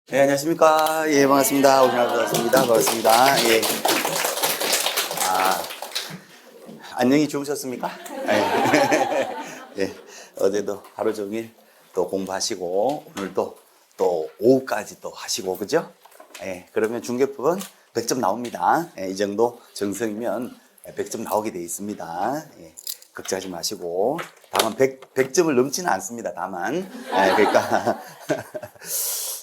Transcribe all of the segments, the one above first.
네, 안녕하십니까. 예, 반갑습니다. 오신아 반갑습니다. 반갑습니다. 예. 아, 안녕히 주무셨습니까? 예. 예. 어제도 하루 종일 또 공부하시고, 오늘도 또 오후까지 또 하시고, 그죠? 예, 그러면 중개법은 100점 나옵니다. 예, 이 정도 정성이면 100점 나오게 돼 있습니다. 예, 걱정하지 마시고. 다만 100점을 넘지는 않습니다. 다만. 예, 그러니까.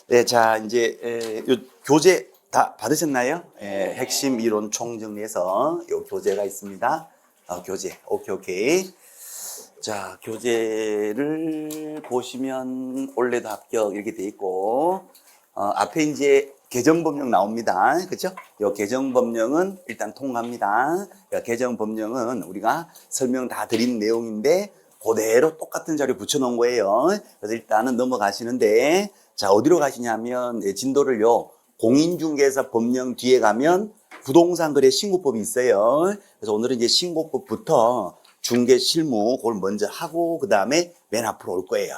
네, 자, 이제, 요 교재 다 받으셨나요? 예, 핵심 이론 총정리해서 요 교재가 있습니다. 교재. 오케이, 오케이. 자, 교재를 보시면 올해도 합격 이렇게 돼 있고, 앞에 이제 개정법령 나옵니다. 그죠? 요 개정법령은 일단 통과합니다. 개정법령은 우리가 설명 다 드린 내용인데, 그대로 똑같은 자료 붙여놓은 거예요. 그래서 일단은 넘어가시는데, 자, 어디로 가시냐면, 진도를요, 공인중개사 법령 뒤에 가면 부동산 거래 신고법이 있어요. 그래서 오늘은 이제 신고법부터 중개 실무 그걸 먼저 하고 그 다음에 맨 앞으로 올 거예요.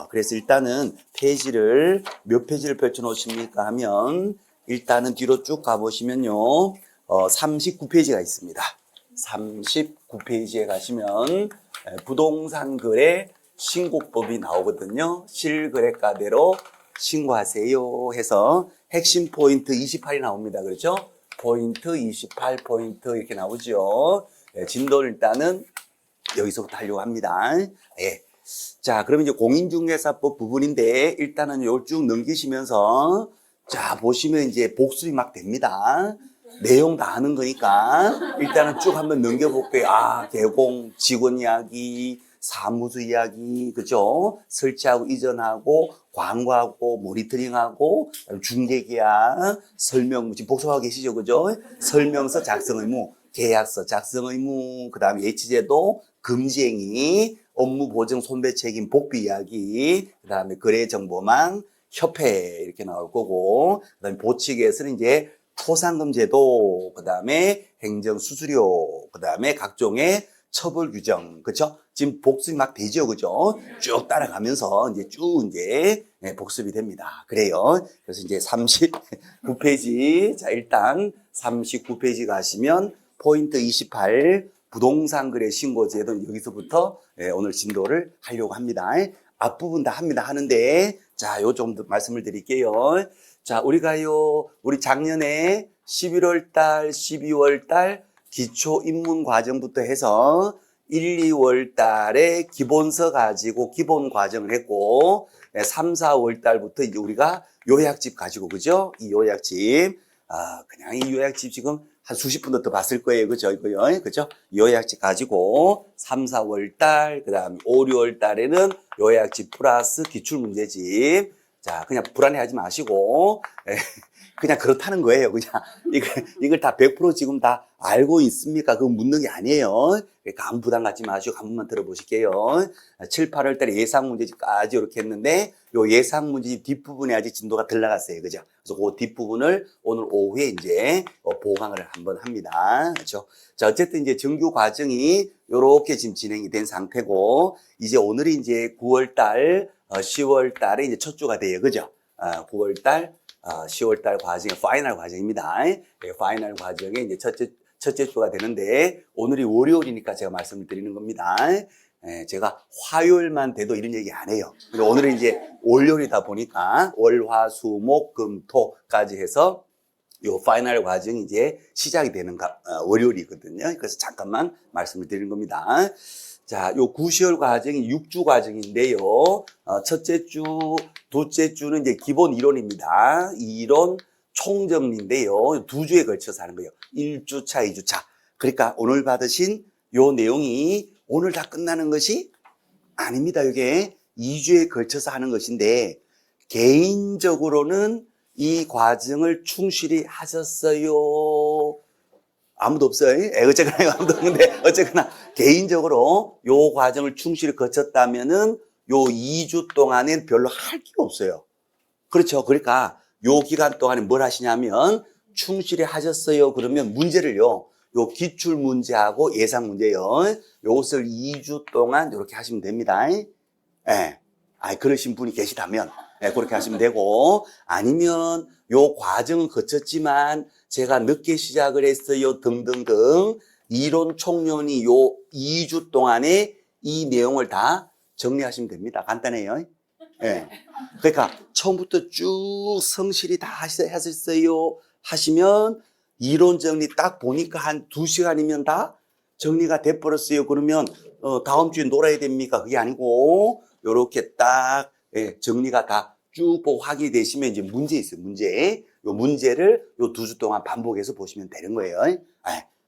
그래서 일단은 페이지를 몇 페이지를 펼쳐 놓으십니까 하면 일단은 뒤로 쭉 가보시면요. 39페이지가 있습니다. 39페이지에 가시면 부동산 거래 신고법이 나오거든요. 실거래가대로 신고하세요 해서 핵심 포인트 28이 나옵니다. 그렇죠? 포인트 28 포인트 이렇게 나오죠. 진도를 일단은 여기서부터 하려고 합니다. 예. 자, 그러면 이제 공인중개사법 부분인데 일단은 요걸 쭉 넘기시면서 자, 보시면 이제 복습이 막 됩니다. 내용 다 아는 거니까 일단은 쭉 한번 넘겨볼게요. 개공, 직원 이야기, 사무소 이야기, 그죠? 설치하고 이전하고, 광고하고, 모니터링하고, 중개계약, 설명, 지금 복습하고 계시죠? 그죠? 설명서 작성 의무, 계약서 작성 의무, 그 다음에 예치제도, 금지행위, 업무 보증 손배 책임 복비 이야기, 그 다음에 거래 정보망, 협회 이렇게 나올 거고, 그 다음에 보칙에서는 이제 포상금 제도, 그 다음에 행정 수수료, 그 다음에 각종의 처벌 규정, 그쵸? 지금 복습이 막 되죠, 그죠? 쭉 따라가면서 이제 쭉 이제 복습이 됩니다. 그래요. 그래서 이제 39페이지. 자, 일단 39페이지 가시면 포인트 28 부동산 거래 신고 제도 여기서부터 오늘 진도를 하려고 합니다. 앞부분 다 합니다. 하는데, 자, 요 좀 더 말씀을 드릴게요. 자, 우리 작년에 11월 달, 12월 달 기초 입문 과정부터 해서 1, 2월 달에 기본서 가지고 기본 과정을 했고, 3, 4월 달부터 이제 우리가 요약집 가지고, 그죠? 이 요약집. 그냥 이 요약집 지금 한 수십 분도 더 봤을 거예요. 그죠? 이거요. 그죠? 요약집 가지고 3, 4월 달, 그 다음에 5, 6월 달에는 요약집 플러스 기출문제집. 자, 그냥 불안해하지 마시고, 그냥 그렇다는 거예요. 그냥 이걸 다 100% 지금 다 알고 있습니까? 그거 묻는 게 아니에요. 그러니까 아무 부담 갖지 마시고 한 번만 들어보실게요. 7, 8월 달에 예상 문제집까지 이렇게 했는데 요 예상 문제집 뒷부분에 아직 진도가 덜 나갔어요. 그죠? 그래서 그 뒷부분을 오늘 오후에 이제 보강을 한번 합니다. 그렇죠? 자, 어쨌든 이제 정규 과정이 요렇게 지금 진행이 된 상태고 이제 오늘이 이제 9월 달, 10월 달에 이제 첫 주가 돼요. 그죠? 9월 달, 10월 달 과정의 파이널 과정입니다. 파이널 과정의 이제 첫째 주가 되는데, 오늘이 월요일이니까 제가 말씀을 드리는 겁니다. 제가 화요일만 돼도 이런 얘기 안 해요. 오늘은 이제 월요일이다 보니까 월, 화, 수, 목, 금, 토까지 해서 요 파이널 과정이 이제 시작이 되는 월요일이거든요. 그래서 잠깐만 말씀을 드리는 겁니다. 자, 요 9시월 과정이 6주 과정인데요. 첫째 주, 둘째 주는 이제 기본 이론입니다. 이론 총정리인데요. 2주에 걸쳐서 하는 거예요. 1주차, 2주차. 그러니까 오늘 받으신 요 내용이 오늘 다 끝나는 것이 아닙니다. 이게 2주에 걸쳐서 하는 것인데 개인적으로는 이 과정을 충실히 하셨어요? 아무도 없어요. 어쨌거나 아무도 없는데 어쨌거나 개인적으로 요 과정을 충실히 거쳤다면은 요 2주 동안엔 별로 할 게 없어요. 그렇죠. 그러니까 요 기간 동안에 뭘 하시냐면 충실히 하셨어요. 그러면 문제를요. 요 기출 문제하고 예상 문제요. 요것을 2주 동안 이렇게 하시면 됩니다. 예. 그러신 분이 계시다면 네, 그렇게 하시면 되고, 아니면 요 과정은 거쳤지만 제가 늦게 시작을 했어요 등등등 이론 총론이 요 2주 동안에 이 내용을 다 정리하시면 됩니다. 간단해요. 네. 그러니까 처음부터 쭉 성실히 다 하셨어요 하시면 이론 정리 딱 보니까 한 2시간이면 다 정리가 돼버렸어요. 그러면 다음 주에 놀아야 됩니까? 그게 아니고 요렇게 딱 정리가 다 쭉 보고 확인이 되시면 이제 문제 있어요. 문제. 요 문제를 요 2주 동안 반복해서 보시면 되는 거예요.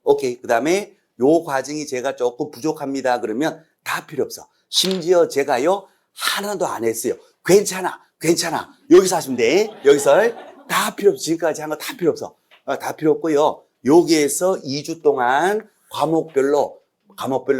오케이. 그 다음에 요 과정이 제가 조금 부족합니다. 그러면 다 필요 없어. 심지어 제가요 하나도 안 했어요. 괜찮아. 여기서 하시면 돼. 여기서 다 필요 없어. 지금까지 한 거 다 필요 없어. 다 필요 없고요. 여기에서 2주 동안 과목별로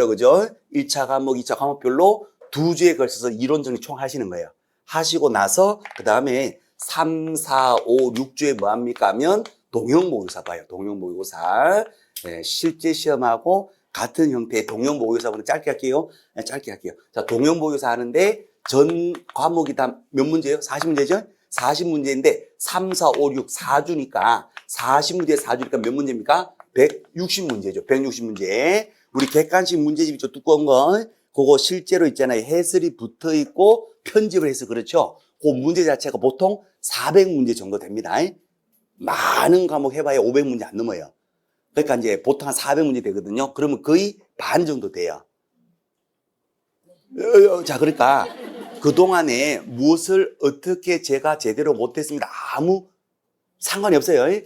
그죠? 1차 과목, 2차 과목별로 2주에 걸쳐서 이론 정리 총 하시는 거예요. 하시고 나서 그 다음에 3, 4, 5, 6주에 뭐 합니까 하면 동형모의고사 봐요. 동형모의고사. 네, 실제 시험하고 같은 형태의 동형모의고사보다 짧게 할게요. 네, 짧게 할게요. 자, 동형모의고사 하는데 전 과목이 다 몇 문제예요? 40문제죠? 40문제인데 3, 4, 5, 6, 4주니까 40문제 4주니까 몇 문제입니까? 160문제죠. 160문제. 우리 객관식 문제집 있죠. 두꺼운 거. 그거 실제로 있잖아요. 해설이 붙어 있고 편집을 해서 그렇죠. 그 문제 자체가 보통 400문제 정도 됩니다. 많은 과목 해봐야 500문제 안 넘어요. 그러니까 이제 보통 한 400문제 되거든요. 그러면 거의 반 정도 돼요. 자, 그러니까 그동안에 무엇을 어떻게 제가 제대로 못했습니다. 아무 상관이 없어요.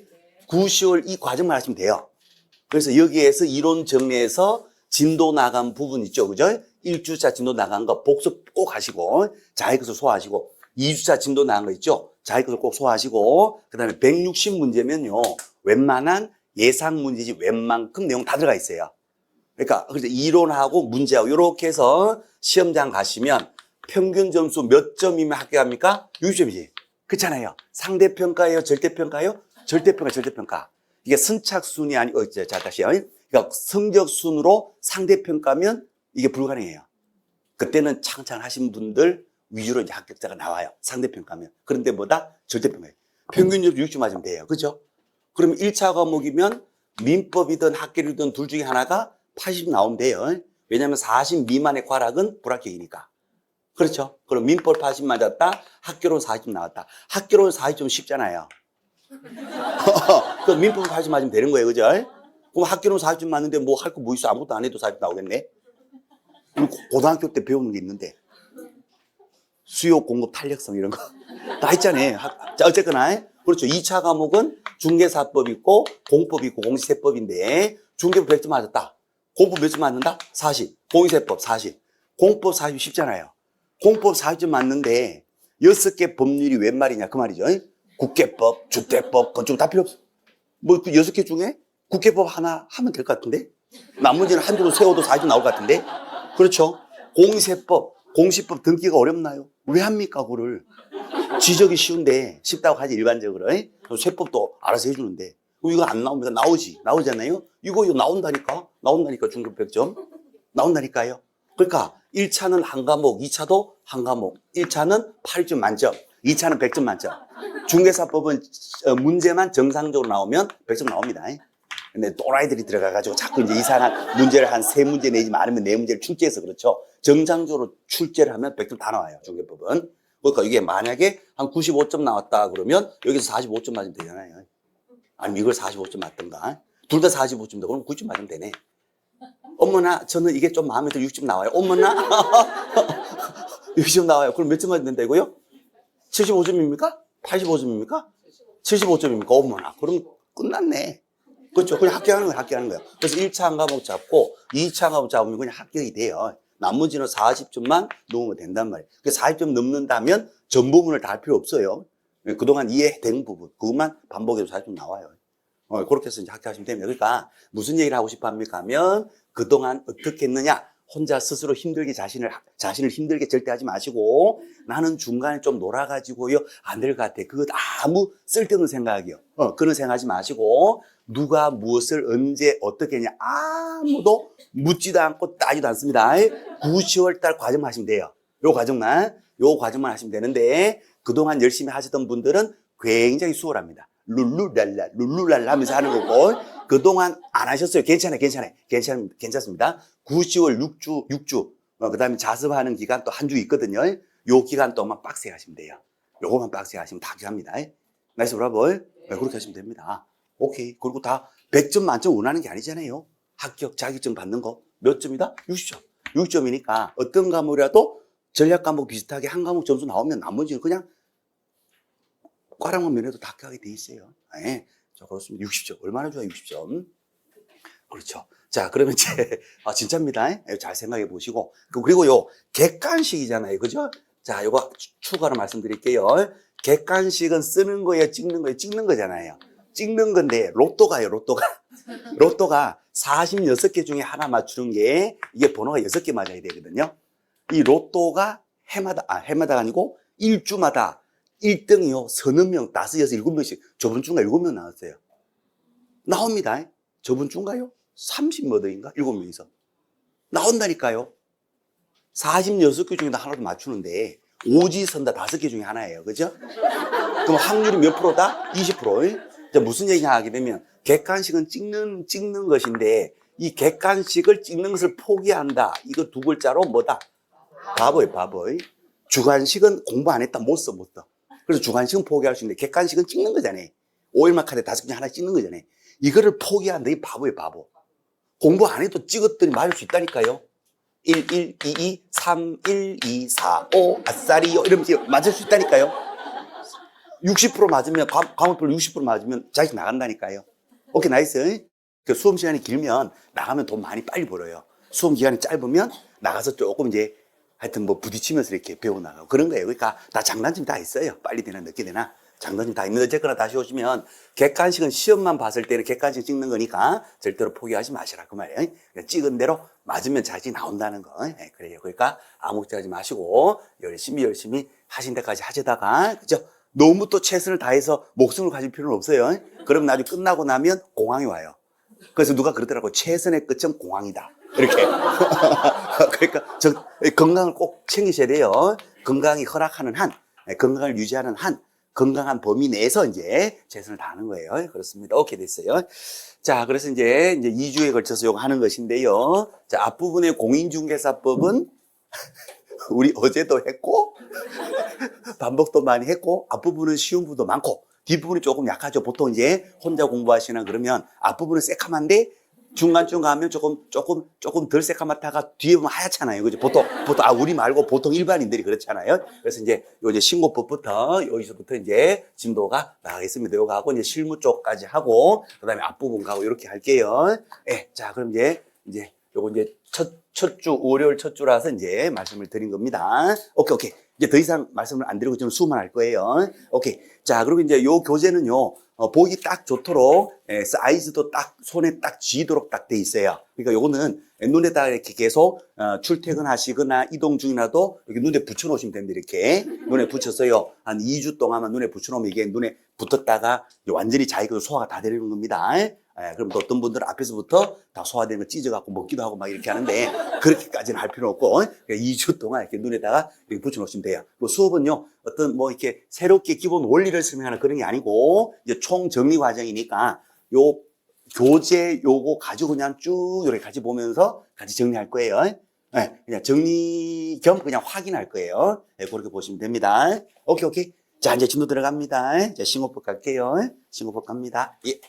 9, 10월 이 과정만 하시면 돼요. 그래서 여기에서 이론 정리해서 진도 나간 부분 있죠. 그죠? 1주차 진도 나간 거 복습 꼭 하시고, 자기 것을 소화하시고, 2주차 진도 나간 거 있죠? 자기 것을 꼭 소화하시고, 그 다음에 160문제면요. 웬만한 예상 문제지 웬만큼 내용 다 들어가 있어요. 그러니까 이론하고 문제하고 이렇게 해서 시험장 가시면 평균 점수 몇 점이면 합격합니까? 60점이지. 그렇잖아요. 상대평가예요? 절대평가예요? 절대평가. 이게 선착순이 아니고, 자, 다시요. 그러니까 성적순으로 상대평가면 이게 불가능해요. 그때는 창창하신 분들 위주로 이제 합격자가 나와요. 상대평가면. 그런데 뭐다? 절대평가예요. 평균 점수 60점 맞으면 돼요. 그죠? 그러면 1차 과목이면 민법이든 학계이든 둘 중에 하나가 80 나오면 돼요. 왜냐하면 40 미만의 과락은 불합격이니까. 그렇죠? 그럼 민법 80 맞았다. 학교론 40 나왔다. 학교론 40점 쉽잖아요. 그럼 민법 80 맞으면 되는 거예요. 그죠? 그럼 학교론 40점 맞는데 뭐 할 거 뭐 있어? 아무것도 안 해도 40 나오겠네. 고등학교 때 배우는 게 있는데 수요 공급 탄력성 이런 거 다 있잖아요. 자, 어쨌거나 그렇죠. 2차 과목은 중개사법 있고 공법 있고 공시세법인데 중개법 100점 맞았다. 공법 몇 점 맞는다? 40. 공시세법 40. 공법 40 쉽잖아요. 공법 40점 맞는데 6개 법률이 웬 말이냐 그 말이죠. 국계법, 주택법, 건축 다 필요 없어. 뭐 그 6개 중에 국계법 하나 하면 될 것 같은데 나머지는 한 줄로 세워도 40점 나올 것 같은데 그렇죠. 공시세법, 공시법 등기가 어렵나요? 왜 합니까 그거를? 지적이 쉬운데 쉽다고 하지 일반적으로. 세법도 알아서 해주는데 이거 안 나옵니다. 나오잖아요. 이거 나온다니까 중급 100점 나온다니까요. 그러니까 1차는 한 과목, 2차도 한 과목. 1차는 8점 만점, 2차는 100점 만점. 중개사법은 문제만 정상적으로 나오면 100점 나옵니다. 근데 또라이들이 들어가가지고 자꾸 이제 이상한 문제를 한 3문제 내지 않으면 4문제를 출제해서 그렇죠. 정상적으로 출제를 하면 100점 다 나와요. 중개법은. 그러니까 이게 만약에 한 95점 나왔다 그러면 여기서 45점 맞으면 되잖아요. 아니면 이걸 45점 맞던가. 둘 다 45점이다. 그럼 90점 맞으면 되네. 어머나, 저는 이게 좀 마음에 들어 60점 나와요. 어머나, 60점 나와요. 그럼 몇 점 맞으면 된다고요? 75점입니까? 85점입니까? 75점입니까? 어머나, 그럼 끝났네. 그렇죠. 그냥 합격하는 거예요. 그래서 1차 한 과목 잡고 2차 한 과목 잡으면 그냥 합격이 돼요. 나머지는 40점만 넘으면 된단 말이에요. 그래서 40점 넘는다면 전 부분을 다 할 필요 없어요. 그동안 이해된 부분, 그것만 반복해도 40점 나와요. 그렇게 해서 이제 합격하시면 됩니다. 그러니까 무슨 얘기를 하고 싶어 합니까 하면 그동안 어떻게 했느냐? 혼자 스스로 힘들게 자신을 힘들게 절대 하지 마시고 나는 중간에 좀 놀아가지고요. 안 될 것 같아. 그거 아무 쓸데없는 생각이요. 그런 생각하지 마시고 누가 무엇을 언제 어떻게 했냐 아무도 묻지도 않고 따지도 않습니다. 9, 10월 달 과정만 하시면 돼요. 요 과정만 하시면 되는데 그동안 열심히 하셨던 분들은 굉장히 수월합니다. 룰루랄라, 룰루랄라 하면서 하는 거고, 그동안 안 하셨어요. 괜찮습니다. 9, 10월 6주, 그 다음에 자습하는 기간 또 한 주 있거든요. 요 기간 동안 빡세게 하시면 돼요. 요거만 빡세게 하시면 다 합니다. 나이스 브라보. 네, 그렇게 하시면 됩니다. 오케이. 그리고 다 100점 만점 원하는 게 아니잖아요. 합격, 자격증 받는 거. 몇 점이다? 60점. 60점이니까 어떤 과목이라도 전략 과목 비슷하게 한 과목 점수 나오면 나머지는 그냥 과랑만 면해도 다 합격하게 돼 있어요. 네. 자, 그렇습니다. 60점. 얼마나 좋아요, 60점. 그렇죠. 자, 그러면 이제, 진짜입니다. 잘 생각해 보시고. 그리고 요, 객관식이잖아요. 그죠? 자, 요거 추가로 말씀드릴게요. 객관식은 쓰는 거예요, 찍는 거예요? 찍는 거잖아요. 찍는 건데, 로또가요, 로또가. 로또가 46개 중에 하나 맞추는 게, 이게 번호가 6개 맞아야 되거든요. 이 로또가 해마다가 아니고, 일주마다 1등이요, 서너 명, 5, 6, 7명씩, 저번 주인가 7명 나왔어요. 나옵니다. 저번 주인가요? 30몇억인가? 7명이서. 나온다니까요. 46개 중에 하나도 맞추는데, 오지선다 5개 중에 하나예요. 그죠? 그럼 확률이 몇 프로다? 20%. 무슨 얘기 하게 되면, 객관식은 찍는 것인데, 이 객관식을 찍는 것을 포기한다. 이거 두 글자로 뭐다? 바보예요, 바보. 주관식은 공부 안 했다. 못 써. 그래서 주관식은 포기할 수 있는데, 객관식은 찍는 거잖아요. 5일만 카드 5개 중에 하나 찍는 거잖아요. 이거를 포기한다. 이 바보예요, 바보. 공부 안 해도 찍었더니 맞을 수 있다니까요. 1, 1, 2, 2, 3, 1, 2, 4, 5, 아싸리요. 이러면서 맞을 수 있다니까요. 60% 맞으면, 과목별 60% 맞으면 자식 나간다니까요. 오케이, 나이스. 그 수험 시간이 길면 나가면 돈 많이 빨리 벌어요. 수험 기간이 짧으면 나가서 조금 이제 하여튼 뭐 부딪히면서 이렇게 배워나가고 그런 거예요. 그러니까 다 장단점이 다 있어요. 빨리 되나 늦게 되나. 장단점이 다 있는데 어쨌거나 다시 오시면 객관식은 시험만 봤을 때는 객관식 찍는 거니까 절대로 포기하지 마시라 그 말이에요. 그러니까 찍은 대로 맞으면 자식이 나온다는 거. 네, 그래요. 그러니까 아무 걱정하지 마시고 열심히 하신 데까지 하시다가 그죠? 너무 또 최선을 다해서 목숨을 가질 필요는 없어요. 그럼 나중에 끝나고 나면 공황이 와요. 그래서 누가 그러더라고. 최선의 끝은 공황이다. 이렇게. 그러니까 건강을 꼭 챙기셔야 돼요. 건강이 허락하는 한, 건강을 유지하는 한, 건강한 범위 내에서 이제 최선을 다하는 거예요. 그렇습니다. 오케이 됐어요. 자, 그래서 이제 2주에 걸쳐서 요거 하는 것인데요. 자, 앞부분의 공인중개사법은 우리 어제도 했고, 반복도 많이 했고, 앞부분은 쉬운 부분도 많고, 뒷부분이 조금 약하죠. 보통 이제 혼자 공부하시나 그러면 앞부분은 새카만데 중간중간 하면 조금 덜 새카맣다가 뒤에 보면 하얗잖아요. 그죠? 보통, 우리 말고 보통 일반인들이 그렇잖아요. 그래서 이제 신고법부터 여기서부터 이제 진도가 나가겠습니다. 요거 하고 이제 실무 쪽까지 하고, 그 다음에 앞부분 가고 이렇게 할게요. 예. 자, 그럼 이제 요거 이제 첫 주, 월요일 첫 주라서 이제 말씀을 드린 겁니다. 오케이. 이제 더 이상 말씀을 안 드리고 저는 수만 할 거예요. 오케이. 자, 그리고 이제 요 교재는요, 보기 딱 좋도록, 사이즈도 딱, 손에 딱 쥐도록 딱 돼 있어요. 그러니까 요거는 눈에다가 이렇게 계속, 출퇴근하시거나 이동 중이라도 이렇게 눈에 붙여놓으시면 됩니다. 이렇게. 눈에 붙여서요, 한 2주 동안만 눈에 붙여놓으면 이게 눈에 붙었다가 완전히 자기가 소화가 다 되는 겁니다. 그럼 또 어떤 분들은 앞에서부터 다 소화되는 거 찢어갖고 먹기도 하고 막 이렇게 하는데, 그렇게까지는 할 필요 없고, 2주 동안 이렇게 눈에다가 이렇게 붙여놓으시면 돼요. 수업은요, 어떤 이렇게 새롭게 기본 원리를 설명하는 그런 게 아니고, 이제 총 정리 과정이니까, 요 교재 요거 가지고 그냥 쭉 이렇게 같이 보면서 같이 정리할 거예요. 그냥 정리 겸 그냥 확인할 거예요. 그렇게 보시면 됩니다. 오케이. 자, 이제 진도 들어갑니다. 자, 신고법 갈게요. 신고법 갑니다. 예.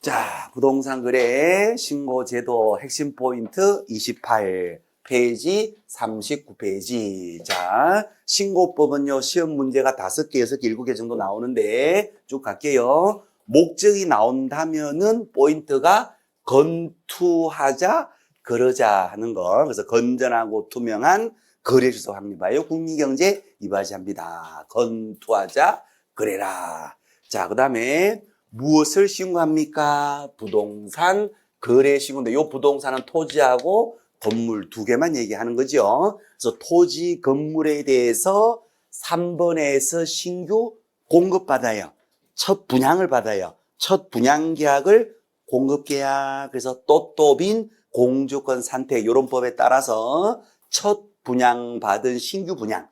자, 부동산 거래 신고 제도 핵심 포인트 28 페이지 39페이지. 자, 신고법은요, 시험 문제가 5개, 6개, 7개 정도 나오는데 쭉 갈게요. 목적이 나온다면은 포인트가 건투하자, 그러자 하는 거. 그래서 건전하고 투명한 거래 주소 확립하여 국민경제 이바지합니다. 건투하자, 그래라. 자, 그 다음에 무엇을 신고합니까? 부동산 거래 신고인데 요 부동산은 토지하고 건물 2개만 얘기하는 거죠. 그래서 토지 건물에 대해서 3번에서 신규 공급받아요. 첫 분양을 받아요. 첫 분양 계약을 공급 계약, 그래서 또빈 공주권 산택 이런 법에 따라서 첫 분양 받은 신규 분양,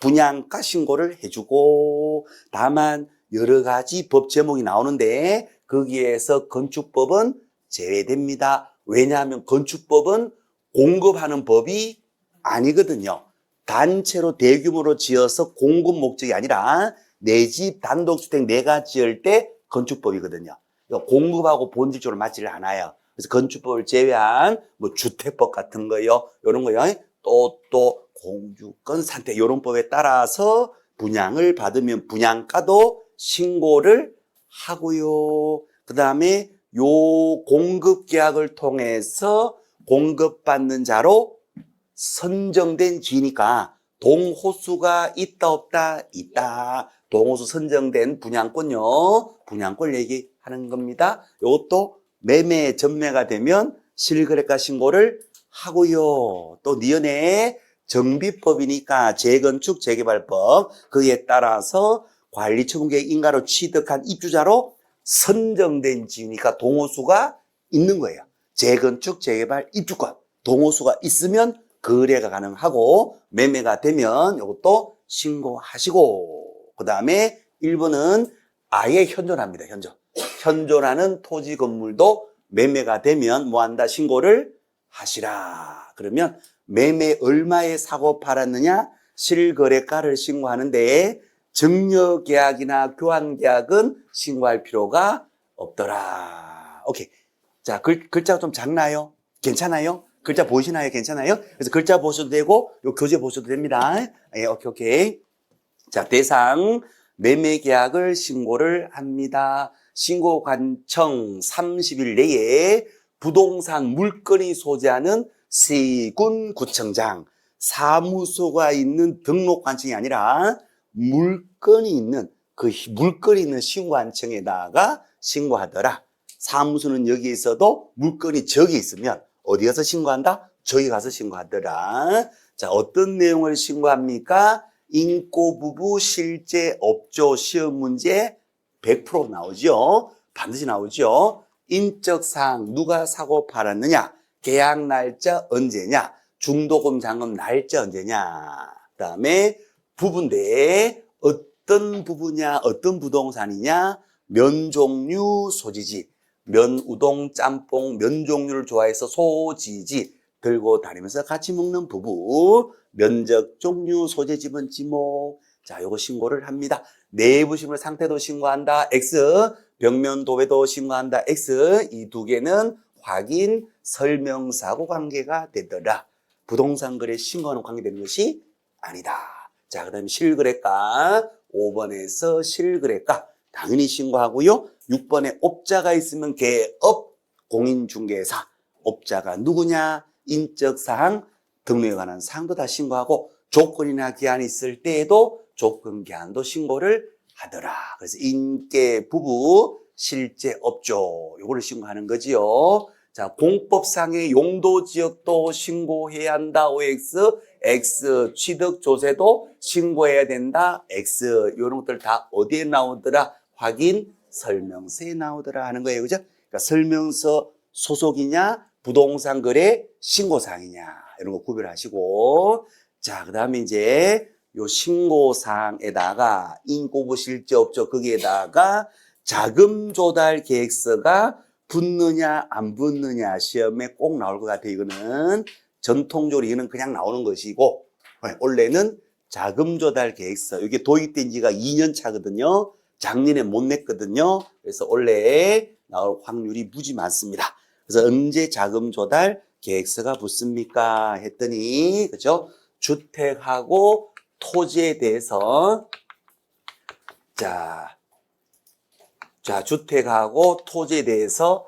분양가 신고를 해주고, 다만 여러 가지 법 제목이 나오는데 거기에서 건축법은 제외됩니다. 왜냐하면 건축법은 공급하는 법이 아니거든요. 단체로 대규모로 지어서 공급 목적이 아니라 내 집 단독주택 내가 지을 때 건축법이거든요. 공급하고 본질적으로 맞지를 않아요. 그래서 건축법을 제외한 뭐 주택법 같은 거요, 이런 거요. 또 공주권 상태 이런 법에 따라서 분양을 받으면 분양가도 신고를 하고요. 그 다음에 요 공급 계약을 통해서 공급받는 자로 선정된 지니까 동호수가 있다 없다? 있다. 동호수 선정된 분양권요. 분양권 얘기하는 겁니다. 이것도 매매 전매가 되면 실거래가 신고를 하고요. 또 니은의 정비법이니까 재건축 재개발법 거기에 따라서 관리처분계획 인가로 취득한 입주자로 선정된 지니까 동호수가 있는 거예요. 재건축 재개발 입주권 동호수가 있으면 거래가 가능하고 매매가 되면 이것도 신고하시고, 그 다음에 1번은 아예 현존합니다. 현존하는 토지 건물도 매매가 되면 뭐한다? 신고를 하시라. 그러면 매매 얼마에 사고 팔았느냐? 실거래가를 신고하는데 증여계약이나 교환계약은 신고할 필요가 없더라. 오케이. 자, 글자가 좀 작나요? 괜찮아요? 글자 보이시나요? 괜찮아요? 그래서 글자 보셔도 되고, 요 교재 보셔도 됩니다. 예, 오케이. 자, 대상, 매매 계약을 신고를 합니다. 신고 관청 30일 내에 부동산 물건이 소재하는 세군구청장, 사무소가 있는 등록 관청이 아니라 물건이 있는, 그 물건이 있는 신고관청에다가 신고하더라. 사무소는 여기 있어도 물건이 저기 있으면 어디 가서 신고한다? 저기 가서 신고하더라. 자, 어떤 내용을 신고합니까? 인꼬부부 실제 업조 시험 문제 100% 나오죠. 반드시 나오죠. 인적사항, 누가 사고 팔았느냐, 계약 날짜 언제냐, 중도금 잔금 날짜 언제냐, 그 다음에 부분대에 어떤 부부냐, 어떤 부동산이냐, 면 종류 소지지, 면, 우동, 짬뽕, 면 종류를 좋아해서 소지지 들고 다니면서 같이 먹는 부부, 면적, 종류, 소재지번 지목. 자, 요거 신고를 합니다. 내부시설 상태도 신고한다. X. 벽면 도배도 신고한다. X. 이 두 개는 확인, 설명사고 관계가 되더라. 부동산 거래 신고하는 관계되는 것이 아니다. 자, 그 다음에 실거래가. 5번에서 실거래가. 당연히 신고하고요. 6번에 업자가 있으면 개업, 공인중개사. 업자가 누구냐, 인적사항, 등록에 관한 사항도 다 신고하고, 조건이나 기한이 있을 때에도 조건 기한도 신고를 하더라. 그래서 인계 부부, 실제 업조, 요거를 신고하는 거지요. 자, 공법상의 용도 지역도 신고해야 한다. OX, X, 취득 조세도 신고해야 된다. X, 요런 것들 다 어디에 나오더라? 확인, 설명서에 나오더라 하는 거예요. 그죠? 그러니까 설명서 소속이냐, 부동산 거래 신고사항이냐, 이런 거 구별하시고. 자, 그 다음에 이제 요 신고사항에다가 인꼬부 실제 업조 거기에다가 자금 조달 계획서가 붙느냐 안 붙느냐 시험에 꼭 나올 것 같아요. 이거는 전통적으로 이거는 그냥 나오는 것이고, 원래는 자금 조달 계획서, 이게 도입된 지가 2년 차거든요. 작년에 못 냈거든요. 그래서 원래 나올 확률이 무지 많습니다. 그래서 언제 자금 조달 계획서가 붙습니까? 했더니, 그죠? 주택하고 토지에 대해서, 자, 주택하고 토지에 대해서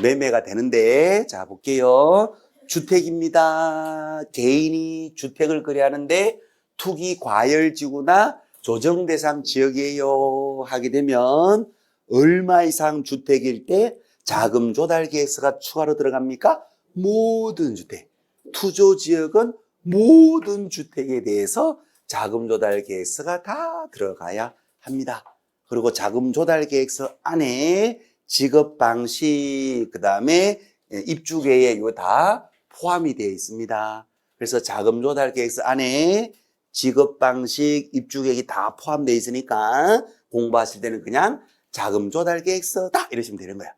매매가 되는데, 자, 볼게요. 주택입니다. 개인이 주택을 거래하는데 투기 과열지구나 조정대상 지역이에요 하게 되면 얼마 이상 주택일 때 자금 조달 계획서가 추가로 들어갑니까? 모든 주택. 투조지역은 모든 주택에 대해서 자금 조달 계획서가 다 들어가야 합니다. 그리고 자금 조달 계획서 안에 지급 방식, 그 다음에 입주 계획, 이거 다 포함이 되어 있습니다. 그래서 자금 조달 계획서 안에 지급 방식, 입주계획이 다 포함되어 있으니까 공부하실 때는 그냥 자금 조달 계획서다 이러시면 되는 거야.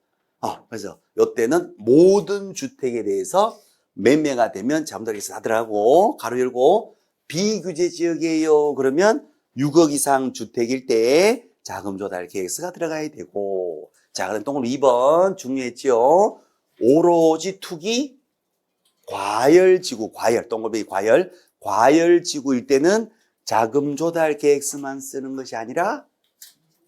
그래서 이때는 모든 주택에 대해서 매매가 되면 자금 조달 계획서 다 들어가고, 가로 열고 비규제 지역이에요. 그러면 6억 이상 주택일 때 자금 조달 계획서가 들어가야 되고, 자, 그럼 동그라미 2번 중요했죠. 오로지 투기 과열지구, 동그라미 과열지구일 때는 자금 조달 계획서만 쓰는 것이 아니라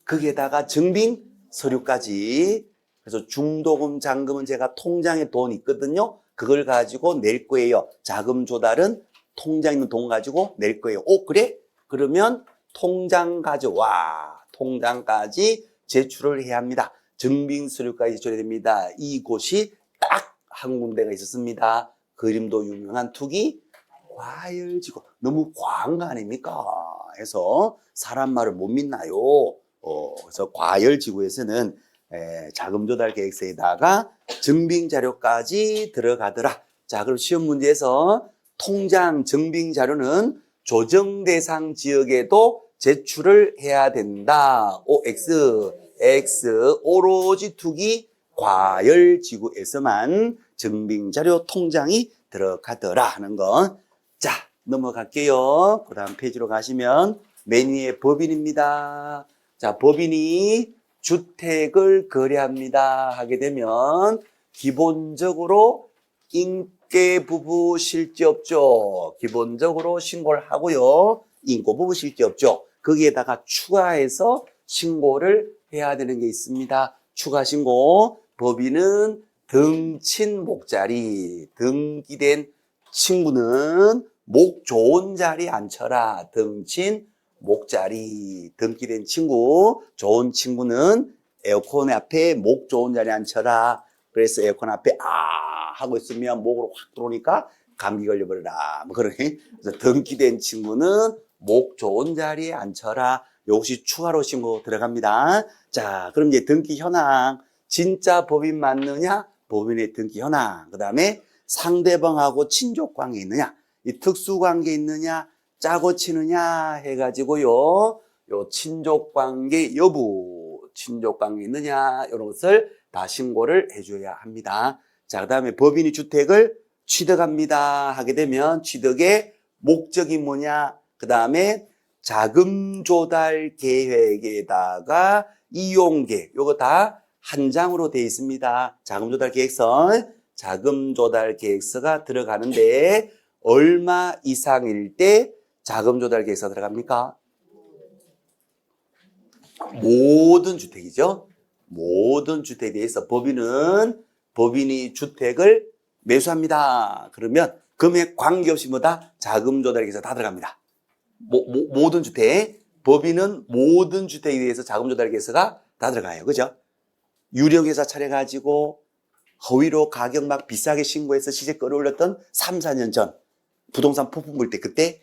거기에다가 증빙 서류까지. 그래서 중도금, 잔금은 제가 통장에 돈 있거든요. 그걸 가지고 낼 거예요. 자금 조달은 통장에 있는 돈 가지고 낼 거예요. 그래? 그러면 통장 가져와. 통장까지 제출을 해야 합니다. 증빙 서류까지 제출해야 됩니다. 이곳이 딱 한 군데가 있었습니다. 그림도 유명한 투기 과열지구. 너무 과한 거 아닙니까? 해서 사람 말을 못 믿나요? 그래서 과열지구에서는 자금 조달 계획서에다가 증빙 자료까지 들어가더라. 자, 그럼 시험 문제에서 통장 증빙 자료는 조정 대상 지역에도 제출을 해야 된다. X 오로지 투기 과열지구에서만 증빙 자료 통장이 들어가더라 하는 거. 자, 넘어갈게요. 그 다음 페이지로 가시면 맨 위에 법인입니다. 자, 법인이 주택을 거래합니다 하게 되면 기본적으로 인계부부 실지업죠. 기본적으로 신고를 하고요. 인고부부 실지업죠. 거기에다가 추가해서 신고를 해야 되는 게 있습니다. 추가 신고. 법인은 등친 목자리, 등기된 친구는 목 좋은 자리에 앉혀라. 등친 목자리, 등기된 친구, 좋은 친구는 에어컨 앞에 목 좋은 자리에 앉혀라. 그래서 에어컨 앞에 하고 있으면 목으로 확 들어오니까 감기 걸려버려라. 뭐 그러니. 그래서 등기된 친구는 목 좋은 자리에 앉혀라. 이것이 추가로 신고 들어갑니다. 자, 그럼 이제 등기 현황. 진짜 법인 맞느냐? 법인의 등기 현황. 그 다음에 상대방하고 친족관계 있느냐? 이 특수관계 있느냐? 짜고 치느냐? 해가지고요. 요 친족관계 여부, 친족관계 있느냐? 이런 것을 다 신고를 해줘야 합니다. 자, 그 다음에 법인이 주택을 취득합니다 하게 되면 취득의 목적이 뭐냐? 그 다음에 자금 조달 계획에다가 이용계획, 요거 다 한 장으로 되어 있습니다. 자금 조달 계획서, 자금 조달 계획서가 들어가는데 얼마 이상일 때 자금 조달 계획서 들어갑니까? 모든 주택이죠. 모든 주택에 대해서 법인이 주택을 매수합니다. 그러면 금액 관계없이 뭐다? 자금 조달 계획서 다 들어갑니다. 모든 주택, 법인은 모든 주택에 대해서 자금 조달 계획서가 다 들어가요. 그죠? 유령회사 차려가지고 허위로 가격 막 비싸게 신고해서 시세 끌어올렸던 3, 4년 전 부동산 폭풍 불 때 그때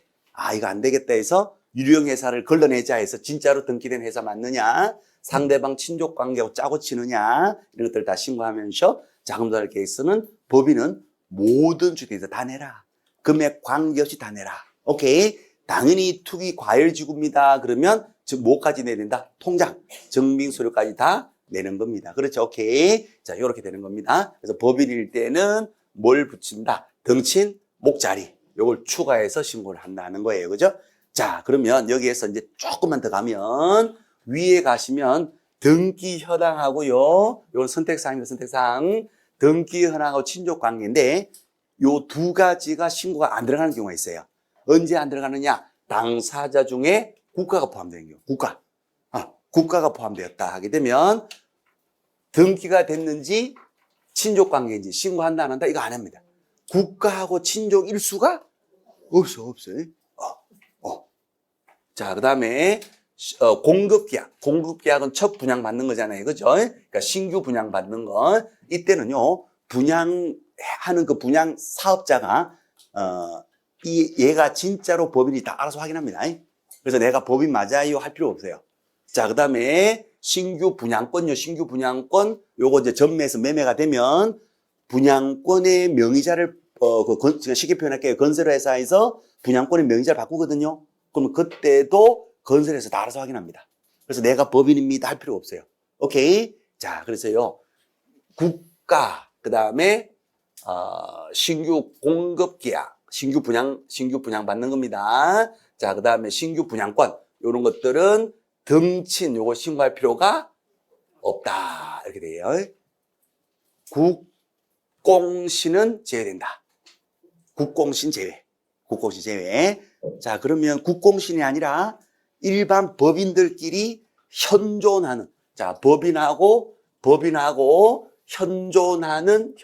이거 안 되겠다 해서 유령회사를 걸러내자 해서 진짜로 등기된 회사 맞느냐, 상대방 친족 관계하고 짜고 치느냐, 이런 것들 다 신고하면서 자금 조달 계획서는 법인은 모든 주택에서 다 내라. 금액 관계없이 다 내라. 오케이. 당연히 투기 과열지구입니다. 그러면 즉 뭐까지 내야 된다? 통장, 증빙서류까지 다 내는 겁니다. 그렇죠? 오케이. 자, 이렇게 되는 겁니다. 그래서 법인일 때는 뭘 붙인다? 등친 목자리. 요걸 추가해서 신고를 한다는 거예요. 그죠? 자, 그러면 여기에서 이제 조금만 더 가면 위에 가시면 등기 현황하고요. 요건 선택사항입니다. 선택사항. 등기 현황하고 친족 관계인데 요 두 가지가 신고가 안 들어가는 경우가 있어요. 언제 안 들어가느냐? 당사자 중에 국가가 포함되는 경우. 국가가 포함되었다 하게 되면 등기가 됐는지 친족관계인지 신고한다 안 한다 이거 안 합니다. 국가하고 친족 일수가 없어요. 자, 그 다음에 공급계약. 공급계약은 첫 분양받는 거잖아요. 그죠? 그러니까 신규 분양받는 거. 이때는요, 분양하는 그 분양 사업자가 얘가 진짜로 법인이 다 알아서 확인합니다. 그래서 내가 법인 맞아요 할 필요 없어요. 자, 그 다음에 신규 분양권요. 신규 분양권 요거 이제 전매에서 매매가 되면 분양권의 명의자를 쉽게 표현할게요. 건설회사에서 분양권의 명의자를 바꾸거든요. 그럼 그때도 건설에서 다 알아서 확인합니다. 그래서 내가 법인입니다 할 필요가 없어요. 오케이. 자, 그래서요. 국가, 그 다음에, 신규 공급 계약, 신규 분양 받는 겁니다. 자, 그 다음에 신규 분양권, 요런 것들은 등친, 요거 신고할 필요가 없다. 이렇게 돼요. 국공신은 제외된다. 국공신 제외. 국공신 제외. 자, 그러면 국공신이 아니라 일반 법인들끼리 현존하는, 자, 법인하고 현존하는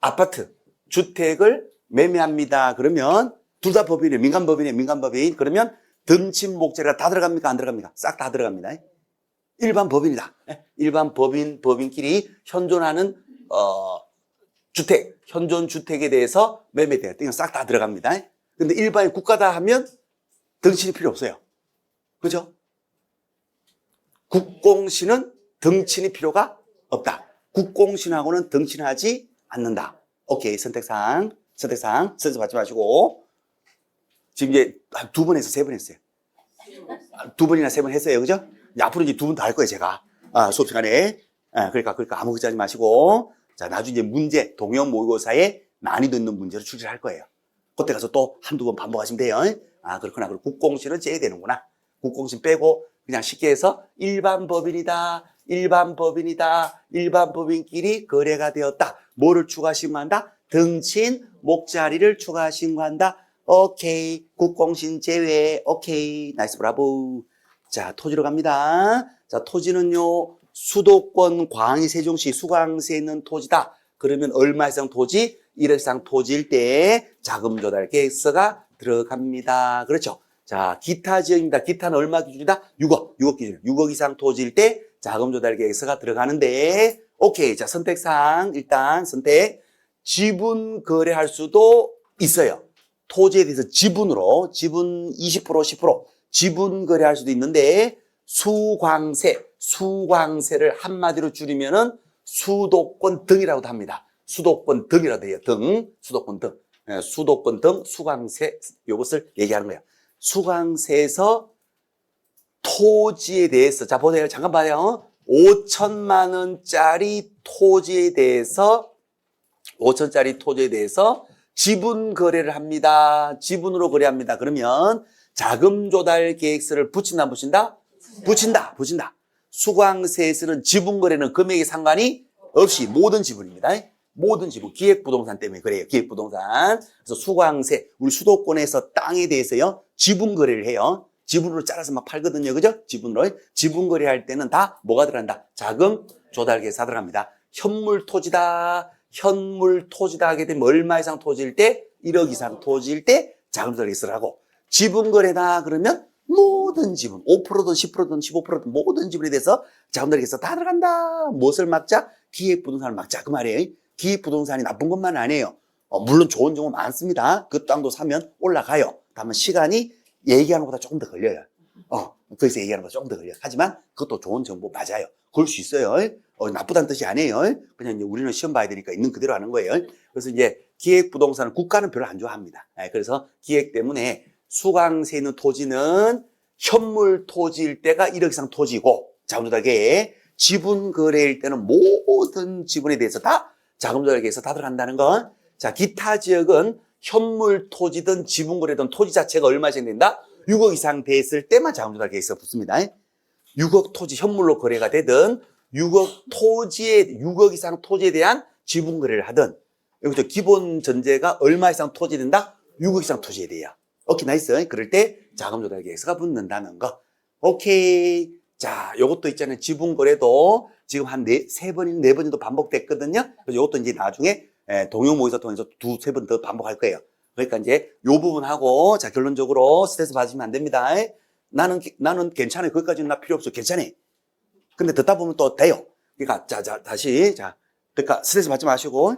아파트, 주택을 매매합니다. 그러면 둘 다 법인이에요. 민간법인. 그러면 등친 목재가 다 들어갑니까? 안 들어갑니까? 싹 다 들어갑니다. 일반 법인이다. 일반 법인끼리 현존하는, 주택, 현존 주택에 대해서 매매돼요. 이건 싹 다 들어갑니다. 근데 일반인 국가다 하면 등친이 필요 없어요. 그죠? 국공신은 등친이 필요가 없다. 국공신하고는 등친하지 않는다. 오케이. 선택사항 스트레스 받지 마시고. 지금 이제 두 번 해서 세 번 했어요. 두 번이나 세 번 했어요. 그죠? 이제 앞으로 이제 두 번 더 할 거예요, 제가. 수업 시간에. 그러니까 아무것도 하지 마시고. 자, 나중에 이제 문제, 동형 모의고사에 난이도 있는 문제로 출제할 거예요. 그때 가서 또 한두 번 반복하시면 돼요. 그렇구나. 그리고 국공신은 째야 되는구나. 국공신 빼고 그냥 쉽게 해서 일반 법인이다. 일반 법인끼리 거래가 되었다. 뭐를 추가 신고한다? 등친 목자리를 추가 신고한다. 오케이. 국공신 제외. 오케이. 나이스 브라보. 자, 토지로 갑니다. 자, 토지는요. 수도권 광희 세종시 수강세에 있는 토지다. 그러면 얼마 이상 토지? 1억 이상 토지일 때 자금 조달 계획서가 들어갑니다. 그렇죠? 자, 기타 지역입니다. 기타는 얼마 기준이다? 6억 기준. 6억 이상 토지일 때 자금 조달 계획서가 들어가는데, 오케이. 자, 선택사항 일단 선택. 지분 거래할 수도 있어요. 토지에 대해서 지분 20%, 10% 지분 거래할 수도 있는데, 수광세를 한마디로 줄이면은 수도권 등이라고도 합니다. 수도권 등이라고 해요. 수도권 등, 수광세, 요것을 얘기하는 거예요. 수광세에서 토지에 대해서, 자, 보세요. 잠깐 봐요. 5천만 원짜리 토지에 대해서 지분 거래를 합니다. 지분으로 거래합니다. 그러면 자금 조달 계획서를 붙인다, 안 붙인다? 붙인다. 수광세에서는 지분 거래는 금액에 상관이 없이 모든 지분입니다. 모든 지분. 기획부동산 때문에 그래요. 기획부동산. 그래서 수광세, 우리 수도권에서 땅에 대해서요, 지분 거래를 해요. 지분으로 잘라서 막 팔거든요. 그죠? 지분으로. 지분 거래할 때는 다 뭐가 들어간다? 자금 조달 계획서 들어갑니다. 현물 토지다 하게 되면 얼마 이상 토지일 때? 1억 이상 토지일 때 자금 조달 계획서를 하고, 지분 거래다 그러면 모든 지분, 5%든 10%든 15%든 모든 지분에 대해서 자금 조달 계획서 다 들어간다. 무엇을 막자? 기획부동산을 막자. 그 말이에요. 기획부동산이 나쁜 것만 아니에요. 물론 좋은 정보 많습니다. 그 땅도 사면 올라가요. 다만 시간이 얘기하는 것보다 조금 더 걸려요. 거기서 얘기하는 것보다 조금 더 걸려요. 하지만 그것도 좋은 정보 맞아요. 그럴 수 있어요. 나쁘다는 뜻이 아니에요. 그냥 이제 우리는 시험 봐야 되니까 있는 그대로 하는 거예요. 그래서 이제 기획부동산은 국가는 별로 안 좋아합니다. 그래서 기획 때문에 수강세 있는 토지는 현물 토지일 때가 1억 이상 토지고, 자금 조달 계획, 지분 거래일 때는 모든 지분에 대해서 다 자금 조달 계획서 다 들어간다는 건, 자, 기타 지역은 현물 토지든 지분 거래든 토지 자체가 얼마 이상 된다? 6억 이상 됐을 때만 자금 조달 계획서 붙습니다. 6억 토지 현물로 거래가 되든 6억 이상 토지에 대한 지분 거래를 하든, 여기서 기본 전제가 얼마 이상 토지 된다? 6억 이상 토지에 대해요. 오케이, 나이스. 그럴 때 자금 조달 계획서가 붙는다는 거. 오케이. 자, 요것도 있잖아요. 지분 거래도 지금 한 세 번 정도 반복됐거든요. 그래서 요것도 이제 나중에 동형 모의고사 통해서 두세 번 더 반복할 거예요. 그러니까 이제 요 부분하고, 자, 결론적으로 스트레스 받으시면 안 됩니다. 나는 괜찮아요. 거기까지는 나 필요 없어. 괜찮아. 근데 듣다 보면 또 돼요. 그러니까, 다시. 그러니까 스트레스 받지 마시고.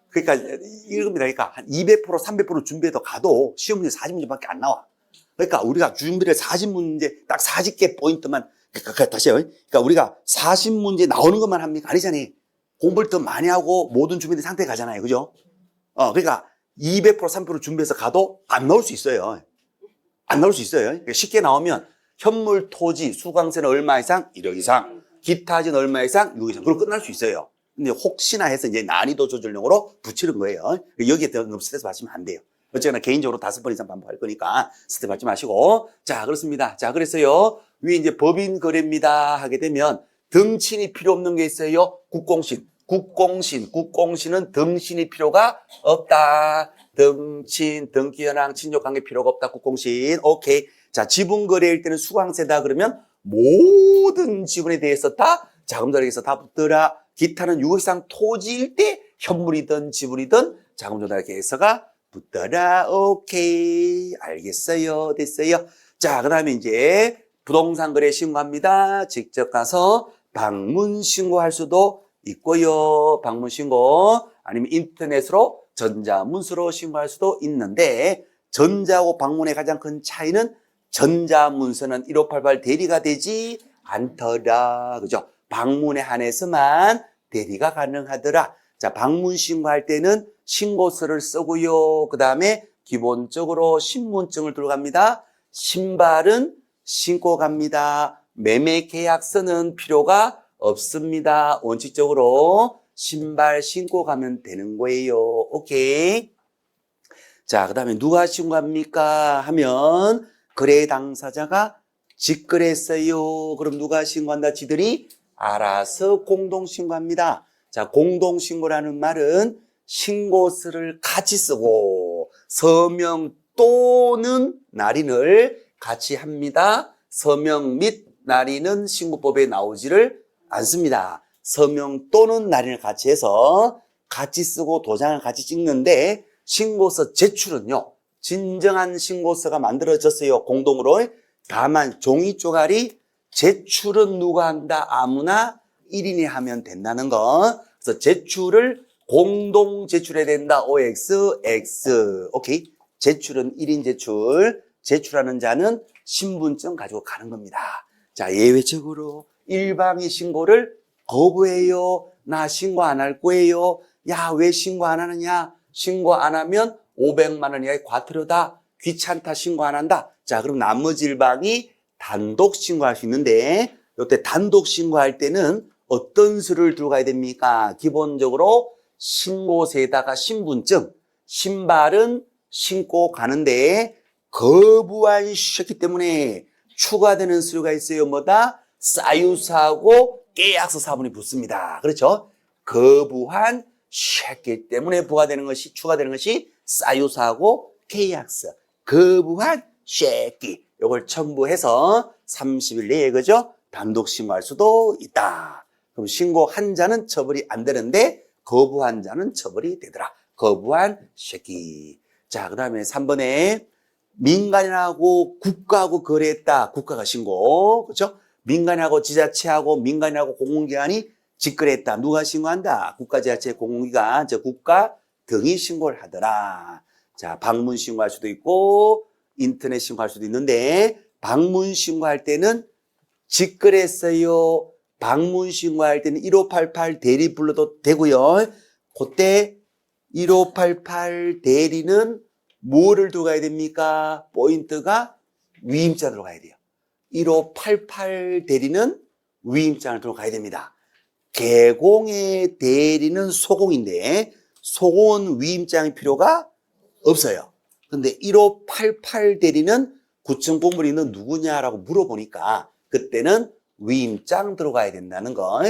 그러니까 이겁니다. 그러니까 한 200%, 300% 준비해서 가도 시험 문제 40문제밖에 안 나와. 그러니까 우리가 준비를 40문제, 딱 40개 포인트만, 다시요. 그러니까 우리가 40문제 나오는 것만 합니까? 아니잖아요. 공부를 더 많이 하고 모든 준비된 상태에 가잖아요. 그죠? 그러니까 200% 3% 준비해서 가도 안 나올 수 있어요. 안 나올 수 있어요. 그러니까 쉽게 나오면 현물, 토지, 수강세는 얼마 이상? 1억 이상. 기타진 얼마 이상? 6억 이상. 그럼 끝날 수 있어요. 근데 혹시나 해서 이제 난이도 조절용으로 붙이는 거예요. 여기에 더 너무 스트레스 받으면 안 돼요. 어쨌거나 개인적으로 5번 이상 반복할 거니까 스트레스 받지 마시고. 자, 그렇습니다. 자, 그래서요. 위에 이제 법인 거래입니다. 하게 되면 등신이 필요 없는 게 있어요. 국공신. 국공신은 등신이 필요가 없다. 등친, 등기현황, 친족관계 필요가 없다. 국공신. 오케이. 자, 지분거래일 때는 수강세다 그러면 모든 지분에 대해서 다 자금조달에서 다 붙더라. 기타는 6억 이상 토지일 때 현물이든 지분이든 자금조달 계획서가 붙더라. 오케이. 알겠어요. 됐어요. 자, 그 다음에 이제 부동산 거래 신고합니다. 직접 가서 방문 신고할 수도 있고요. 방문 신고 아니면 인터넷으로 전자문서로 신고할 수도 있는데 전자하고 방문의 가장 큰 차이는 전자문서는 1588 대리가 되지 않더라. 그죠? 방문에 한해서만 대리가 가능하더라. 자, 방문 신고할 때는 신고서를 쓰고요. 그 다음에 기본적으로 신분증을 들어갑니다. 신발은 신고 갑니다. 매매계약서는 필요가 없습니다. 원칙적으로 신발 신고 가면 되는 거예요. 오케이. 자, 그 다음에 누가 신고합니까? 하면 거래 당사자가 직거래했어요. 그럼 누가 신고한다? 지들이 알아서 공동신고합니다. 자, 공동신고라는 말은 신고서를 같이 쓰고 서명 또는 날인을 같이 합니다. 서명 및 날인은 신고법에 나오지를 않습니다. 서명 또는 날인을 같이 해서 같이 쓰고 도장을 같이 찍는데 신고서 제출은요. 진정한 신고서가 만들어졌어요. 공동으로. 다만 종이 쪼가리 제출은 누가 한다? 아무나 1인이 하면 된다는 거. 그래서 제출을 공동 제출해야 된다. OX, X. 오케이. 제출은 1인 제출. 제출하는 자는 신분증 가지고 가는 겁니다. 자, 예외적으로 일방이 신고를 거부해요. 나 신고 안 할 거예요. 야, 왜 신고 안 하느냐? 신고 안 하면 500만 원 이하의 과태료다. 귀찮다. 신고 안 한다. 자, 그럼 나머지 일방이 단독 신고할 수 있는데 이때 단독 신고할 때는 어떤 수를 들고 가야 됩니까? 기본적으로 신고서에다가 신분증, 신발은 신고 가는데 거부한 시기 때문에 추가되는 수료가 있어요. 뭐다? 사유사하고 계약서 사본이 붙습니다. 그렇죠? 거부한 시기 때문에 부과되는 것이 추가되는 것이 사유사하고 계약서. 거부한 시기. 이걸 첨부해서 30일 내에 그죠? 단독 신고할 수도 있다. 그럼 신고한 자는 처벌이 안 되는데 거부한 자는 처벌이 되더라. 거부한 시기. 자, 그 다음에 3번에 민간인하고 국가하고 거래했다. 국가가 신고. 그렇죠? 민간인하고 지자체하고 민간인하고 공공기관이 직거래했다. 누가 신고한다? 국가, 지자체, 공공기관, 저 국가 등이 신고를 하더라. 자, 방문 신고할 수도 있고 인터넷 신고할 수도 있는데 방문 신고할 때는 직거래했어요. 방문 신고할 때는 1588 대리 불러도 되고요. 그때 1588 대리는 뭐를 들어가야 됩니까? 포인트가 위임자 들어가야 돼요. 1588 대리는 위임장을 들어가야 됩니다. 개공의 대리는 소공인데 소공은 위임장이 필요가 없어요. 근데 1588 대리는 구청 공무원이 너 누구냐라고 물어보니까 그때는 위임장 들어가야 된다는 거.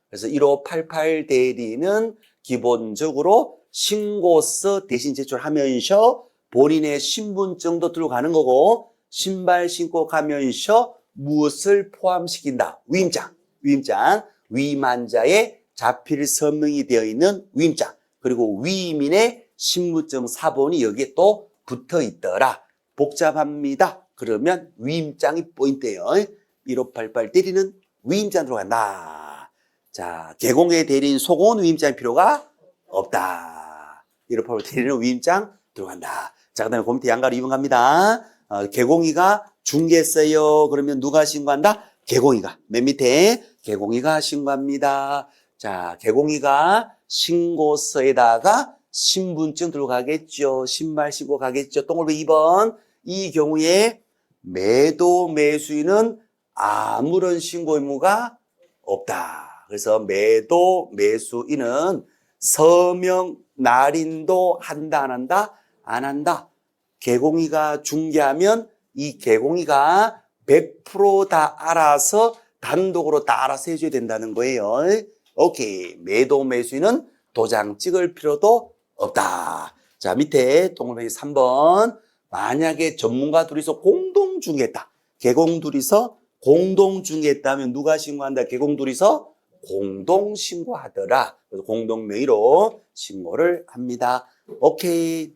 그래서 1588 대리는 기본적으로 신고서 대신 제출하면서 본인의 신분증도 들어가는 거고 신발 신고 가면서 무엇을 포함시킨다? 위임장. 위임한 자의 자필 서명이 되어 있는 위임장. 그리고 위임인의 신분증 사본이 여기에 또 붙어 있더라. 복잡합니다. 그러면 위임장이 포인트예요. 1588 대리는 위임장 들어간다. 자, 개공의 대리인 소공은 위임장이 필요가 없다. 1588 대리는 위임장 들어간다. 자, 그 다음에 그 밑에 양가로 2번 갑니다. 개공이가 중개했어요. 그러면 누가 신고한다? 개공이가. 맨 밑에 개공이가 신고합니다. 자, 개공이가 신고서에다가 신분증 들고 가겠죠. 신발 신고 가겠죠. 동그라미 2번. 이 경우에 매도 매수인은 아무런 신고 의무가 없다. 그래서 매도 매수인은 서명 날인도 한다 안 한다? 안 한다. 개공이가 중개하면 이 개공이가 100% 알아서 단독으로 다 알아서 해줘야 된다는 거예요. 오케이. 매도 매수인은 도장 찍을 필요도 없다. 자, 밑에 동그라미 3번. 만약에 전문가 둘이서 공동 중개했다. 개공 둘이서 공동 중개했다면 누가 신고한다? 개공 둘이서 공동 신고하더라. 그래서 공동 명의로 신고를 합니다. 오케이.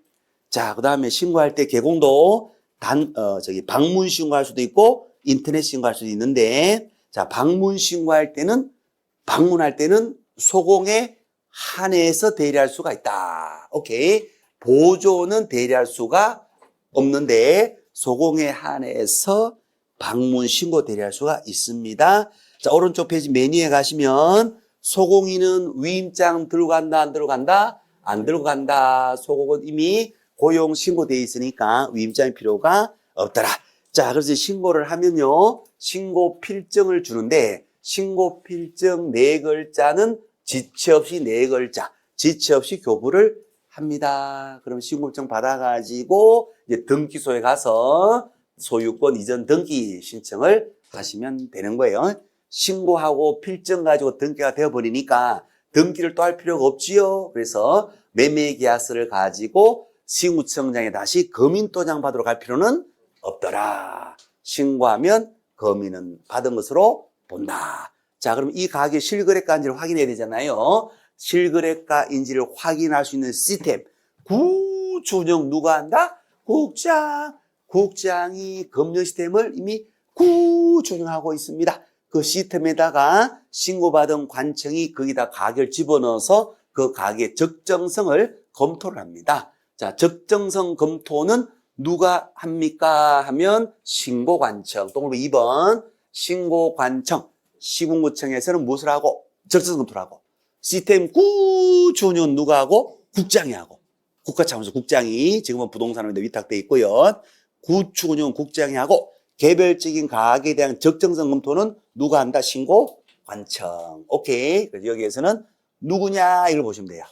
자, 그 다음에 신고할 때 개공도 방문 신고할 수도 있고 인터넷 신고할 수도 있는데, 자, 방문할 때는 소공에 한해서 대리할 수가 있다. 오케이. 보조는 대리할 수가 없는데 소공에 한해서 방문 신고 대리할 수가 있습니다. 자, 오른쪽 페이지 메뉴에 가시면 소공인은 위임장 들고 간다, 안 들고 간다? 안 들고 간다. 소공은 이미 고용 신고되어 있으니까 위임장이 필요가 없더라. 자, 그래서 신고를 하면요, 신고 필증을 주는데 신고 필증 4글자는 지체 없이 4글자, 지체 없이 교부를 합니다. 그럼 신고증 받아가지고 이제 등기소에 가서 소유권 이전 등기 신청을 하시면 되는 거예요. 신고하고 필증 가지고 등기가 되어버리니까 등기를 또 할 필요가 없지요. 그래서 매매계약서를 가지고 시구청장에 다시 검인도장 받으러 갈 필요는 없더라. 신고하면 검인은 받은 것으로 본다. 자, 그럼 이 가게 실거래가인지를 확인해야 되잖아요. 실거래가인지를 확인할 수 있는 시스템. 구조정 누가 한다? 국장. 국장이 검열 시스템을 이미 구조정하고 있습니다. 그 시스템에다가 신고받은 관청이 거기다 가게를 집어넣어서 그 가게의 적정성을 검토를 합니다. 자, 적정성 검토는 누가 합니까? 하면 신고관청. 동그라미 2번. 신고관청. 시군구청에서는 무엇을 하고? 적정성 검토를 하고. 시스템 구조는 누가 하고? 국장이 하고. 국가차원에서 국장이 지금은 부동산에 위탁되어 있고요. 구축운영 국장이 하고, 개별적인 가격에 대한 적정성 검토는 누가 한다? 신고관청. 오케이. 그래서 여기에서는 누구냐? 이걸 보시면 돼요.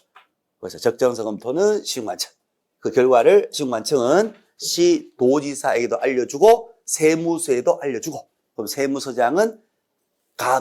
그래서 적정성 검토는 신고관청. 그 결과를 신고관청은 시도지사에게도 알려주고 세무서에도 알려주고, 그럼 세무서장은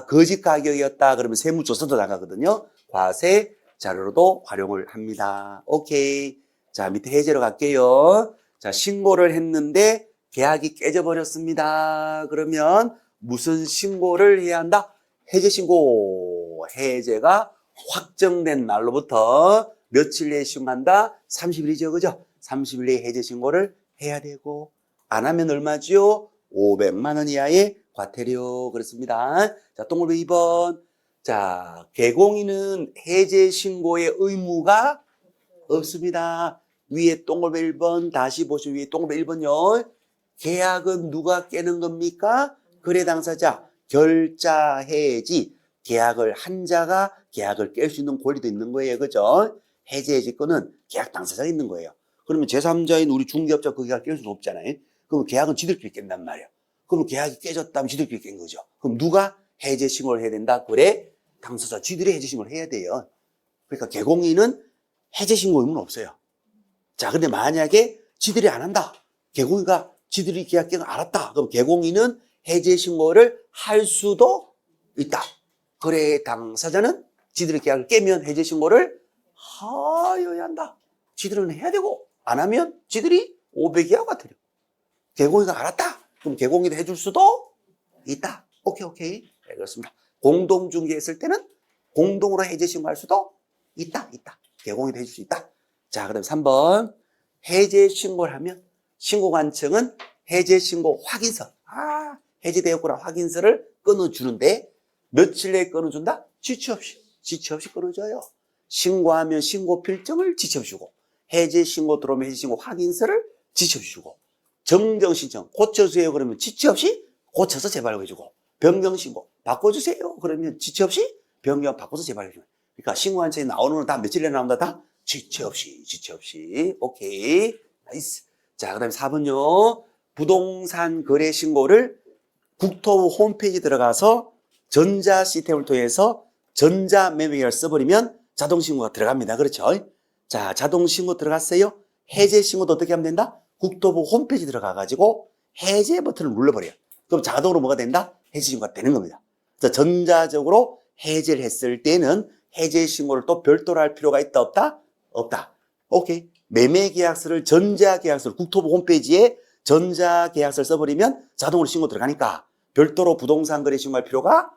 거짓 가격이었다 그러면 세무조사도 나가거든요. 과세 자료로도 활용을 합니다. 오케이. 자, 밑에 해제로 갈게요. 자, 신고를 했는데 계약이 깨져버렸습니다. 그러면 무슨 신고를 해야 한다? 해제 신고. 해제가 확정된 날로부터 며칠 내에 신고한다? 30일이죠. 그죠? 30일 내에 해제 신고를 해야 되고, 안 하면 얼마지요? 500만 원 이하의 과태료. 그렇습니다. 자, 동그라미 2번. 자, 개공인은 해제 신고의 의무가 없습니다. 위에 동그라미 1번, 다시 보시면 위에 동그라미 1번요. 계약은 누가 깨는 겁니까? 거래 당사자. 결자 해지. 계약을 한 자가 계약을 깰 수 있는 권리도 있는 거예요. 그죠? 해제 해지권은 계약 당사자가 있는 거예요. 그러면 제3자인 우리 중개업자 그 계약을 깰 수는 없잖아요. 그럼 계약은 지들끼리 깬단 말이에요. 그럼 계약이 깨졌다면 지들끼리 깬 거죠. 그럼 누가 해제 신고를 해야 된다? 그래? 당사자 지들이 해제 신고를 해야 돼요. 그러니까 개공인은 해제 신고 의무는 없어요. 자, 근데 만약에 지들이 안 한다. 개공인가 지들이 계약 깨는 걸 알았다. 그럼 개공인은 해제 신고를 할 수도 있다. 거래 당사자는 지들의 계약을 깨면 해제 신고를 하여야 한다. 지들은 해야 되고, 안 하면 지들이 500이야 과태료. 개공이가 알았다. 그럼 개공이도 해줄 수도 있다. 오케이. 네, 그렇습니다. 공동중개했을 때는 공동으로 해제 신고할 수도 있다. 개공이도 해줄 수 있다. 자, 그다음 3번. 해제 신고를 하면 신고관청은 해제 신고 확인서. 해제되었구나 확인서를 끊어주는데 며칠 내에 끊어준다? 지체 없이 끊어줘요. 신고하면 신고 필증을 지체 없이 주고, 해제 신고 들어오면 해제 신고 확인서를 지체 없이 주고, 정정 신청 고쳐주세요 그러면 지체 없이 고쳐서 재발급해주고, 변경 신고 바꿔주세요 그러면 지체 없이 변경 바꿔서 재발급해주고. 그러니까 신고관청에 나오는 건 다 며칠 내에 나온다? 다 지체 없이. 오케이. 나이스. 자, 그 다음에 4번요. 부동산 거래 신고를 국토부 홈페이지 들어가서 전자 시스템을 통해서 전자 매매계약을 써버리면 자동 신고가 들어갑니다. 그렇죠? 자, 자동 신고 들어갔어요. 해제 신고도 어떻게 하면 된다? 국토부 홈페이지 들어가가지고 해제 버튼을 눌러버려요. 그럼 자동으로 뭐가 된다? 해제 신고가 되는 겁니다. 그래서 전자적으로 해제를 했을 때는 해제 신고를 또 별도로 할 필요가 있다, 없다? 없다. 오케이. 매매계약서를 전자계약서를 국토부 홈페이지에 전자계약서를 써버리면 자동으로 신고 들어가니까 별도로 부동산 거래 신고할 필요가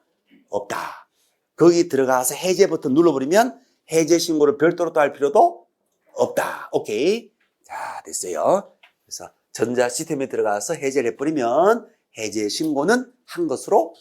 없다. 거기 들어가서 해제 버튼 눌러버리면 해제 신고를 별도로 또 할 필요도 없다. 오케이. 자, 됐어요. 그래서 전자 시스템에 들어가서 해제를 해버리면 해제 신고는 한 것으로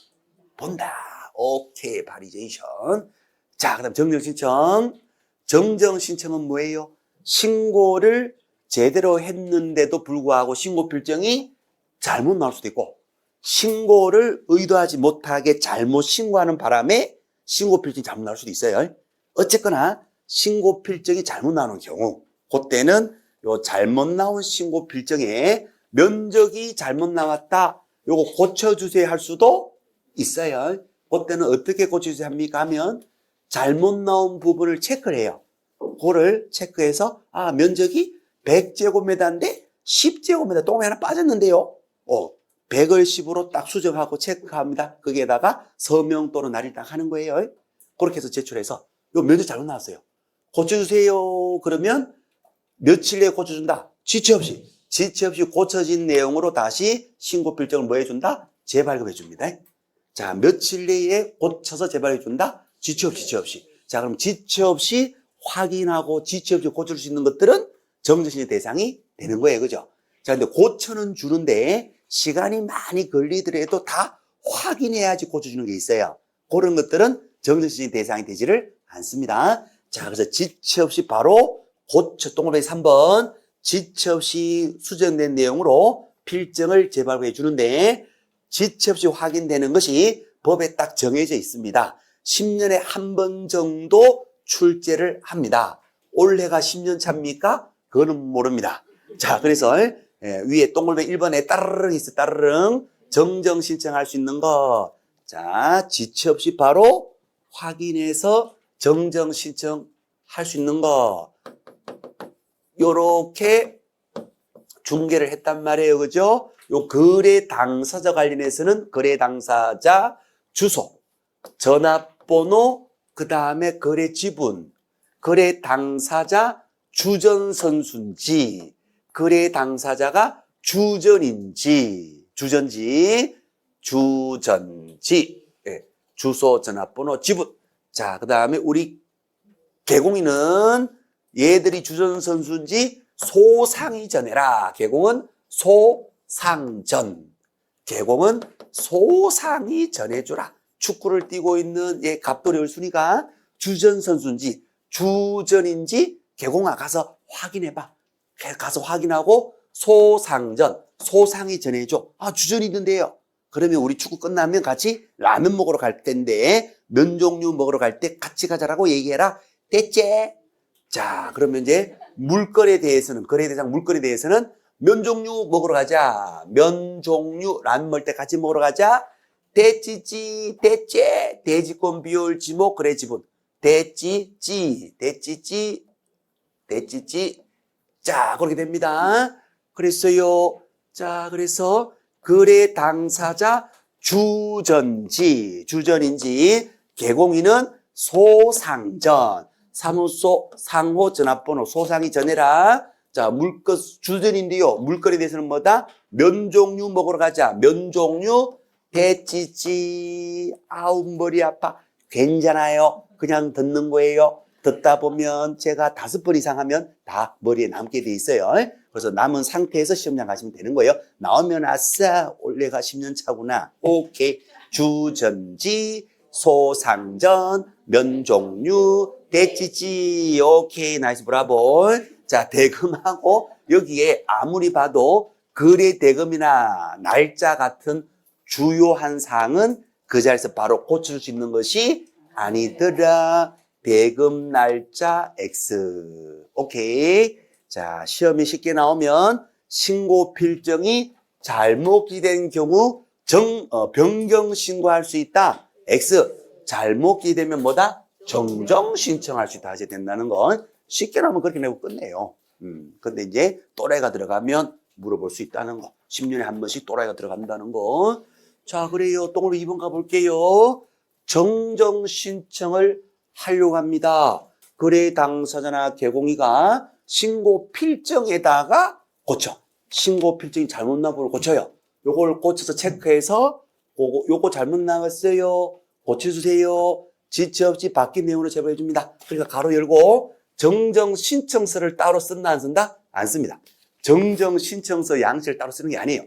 본다. 오케이. 바리제이션. 자, 그 다음 정정신청. 정정신청은 뭐예요? 신고를 제대로 했는데도 불구하고 신고 필정이 잘못 나올 수도 있고, 신고를 의도하지 못하게 잘못 신고하는 바람에 신고 필정이 잘못 나올 수도 있어요. 어쨌거나 신고 필정이 잘못 나오는 경우, 그때는 요 잘못 나온 신고 필정에 면적이 잘못 나왔다, 요거 고쳐주세요 할 수도 있어요. 그때는 어떻게 고쳐주세요 합니까 하면 잘못 나온 부분을 체크를 해요. 그거를 체크해서 면적이 100제곱미터인데 10제곱미터 똥이 하나 빠졌는데요. 100을 10으로 딱 수정하고 체크합니다. 거기에다가 서명 또는 날일 딱 하는 거예요. 그렇게 해서 제출해서 요 면적 잘못 나왔어요. 고쳐주세요. 그러면 며칠 내에 고쳐준다. 지체 없이 고쳐진 내용으로 다시 신고 필정을 뭐 해준다? 재발급해 줍니다. 자, 며칠 내에 고쳐서 재발해 준다? 지체 없이. 자, 그럼 지체 없이 확인하고 지체 없이 고칠 수 있는 것들은 정정신청 대상이 되는 거예요. 그죠? 자, 근데 고쳐는 주는데 시간이 많이 걸리더라도 다 확인해야지 고쳐주는 게 있어요. 그런 것들은 정정신청 대상이 되지를 않습니다. 자, 그래서 지체 없이 바로 동그라미 3번 지체 없이 수정된 내용으로 필정을 재발급해 주는데, 지체 없이 확인되는 것이 법에 딱 정해져 있습니다. 10년에 한 번 정도 출제를 합니다. 올해가 10년 차입니까? 그거는 모릅니다. 자, 그래서 위에 동그라미 1번에 따르릉 있어. 따르릉 정정 신청할 수 있는 거. 자, 지체 없이 바로 확인해서 정정 신청할 수 있는 거. 요렇게 중개를 했단 말이에요. 그죠? 요 거래 당사자 관련해서는 거래 당사자 주소, 전화번호, 그 다음에 거래 지분, 거래 당사자 주전선수인지, 거래 당사자가 주전인지, 주소, 전화번호, 지분. 자, 그 다음에 우리 개공인은 얘들이 주전선수인지 소상이 전해라. 개공은 소상전. 개공은 소상이 전해주라. 축구를 뛰고 있는 갑돌이 얼순이가 주전선수인지 주전인지 개공아 가서 확인해봐. 가서 확인하고 소상전, 소상이 전해줘. 주전이 있는데요. 그러면 우리 축구 끝나면 같이 라면 먹으러 갈 텐데 면 종류 먹으러 갈 때 같이 가자라고 얘기해라. 됐지? 자, 그러면 이제 물건에 대해서는, 거래 대상 물건에 대해서는 면 종류 먹으러 가자. 면 종류 라면 먹을 때 같이 먹으러 가자. 됐지지, 됐지. 돼지권 비율 지목 거래 지분. 됐지지. 자, 그렇게 됩니다. 그랬어요. 자, 그래서 거래 당사자 주전인지 개공인은 소상전. 사무소 상호 전화번호 소상이 전해라. 자, 물건 주전인데요. 물건에 대해서는 뭐다? 면 종류 먹으러 가자. 면 종류 됐지지. 아우 머리 아파. 괜찮아요. 그냥 듣는 거예요. 듣다 보면 제가 5번 이상 하면 다 머리에 남게 돼 있어요. 그래서 남은 상태에서 시험장 가시면 되는 거예요. 나오면 아싸 올해가 10년 차구나. 오케이. 주전지, 소상전, 면 종류, 됐지지. 오케이. 나이스 브라보. 자, 대금하고 여기에 아무리 봐도 거래 대금이나 날짜 같은 주요한 사항은 그 자리에서 바로 고칠 수 있는 것이 아니더라. 대금 날짜 X. 오케이. 자, 시험이 쉽게 나오면 신고 필정이 잘못 기된 경우 변경 신고할 수 있다. X. 잘못 기되면 뭐다? 정정 신청할 수 있다. 하게 된다는 건 쉽게 나오면 그렇게 내고 끝내요. 근데 이제 또라이가 들어가면 물어볼 수 있다는 거. 10년에 한 번씩 또라이가 들어간다는 거. 자, 그래요. 동그라미 2번 가볼게요. 정정 신청을 하려고 합니다. 거래 당사자나 개공이가 신고 필정에다가 고쳐. 신고 필정이 잘못 나온 걸 고쳐요. 요걸 고쳐서 체크해서 요거 잘못 나왔어요. 고쳐주세요. 지체 없이 바뀐 내용으로 제보해 줍니다. 그러니까 가로 열고 정정 신청서를 따로 쓴다 안 쓴다? 안 씁니다. 정정 신청서 양식을 따로 쓰는 게 아니에요.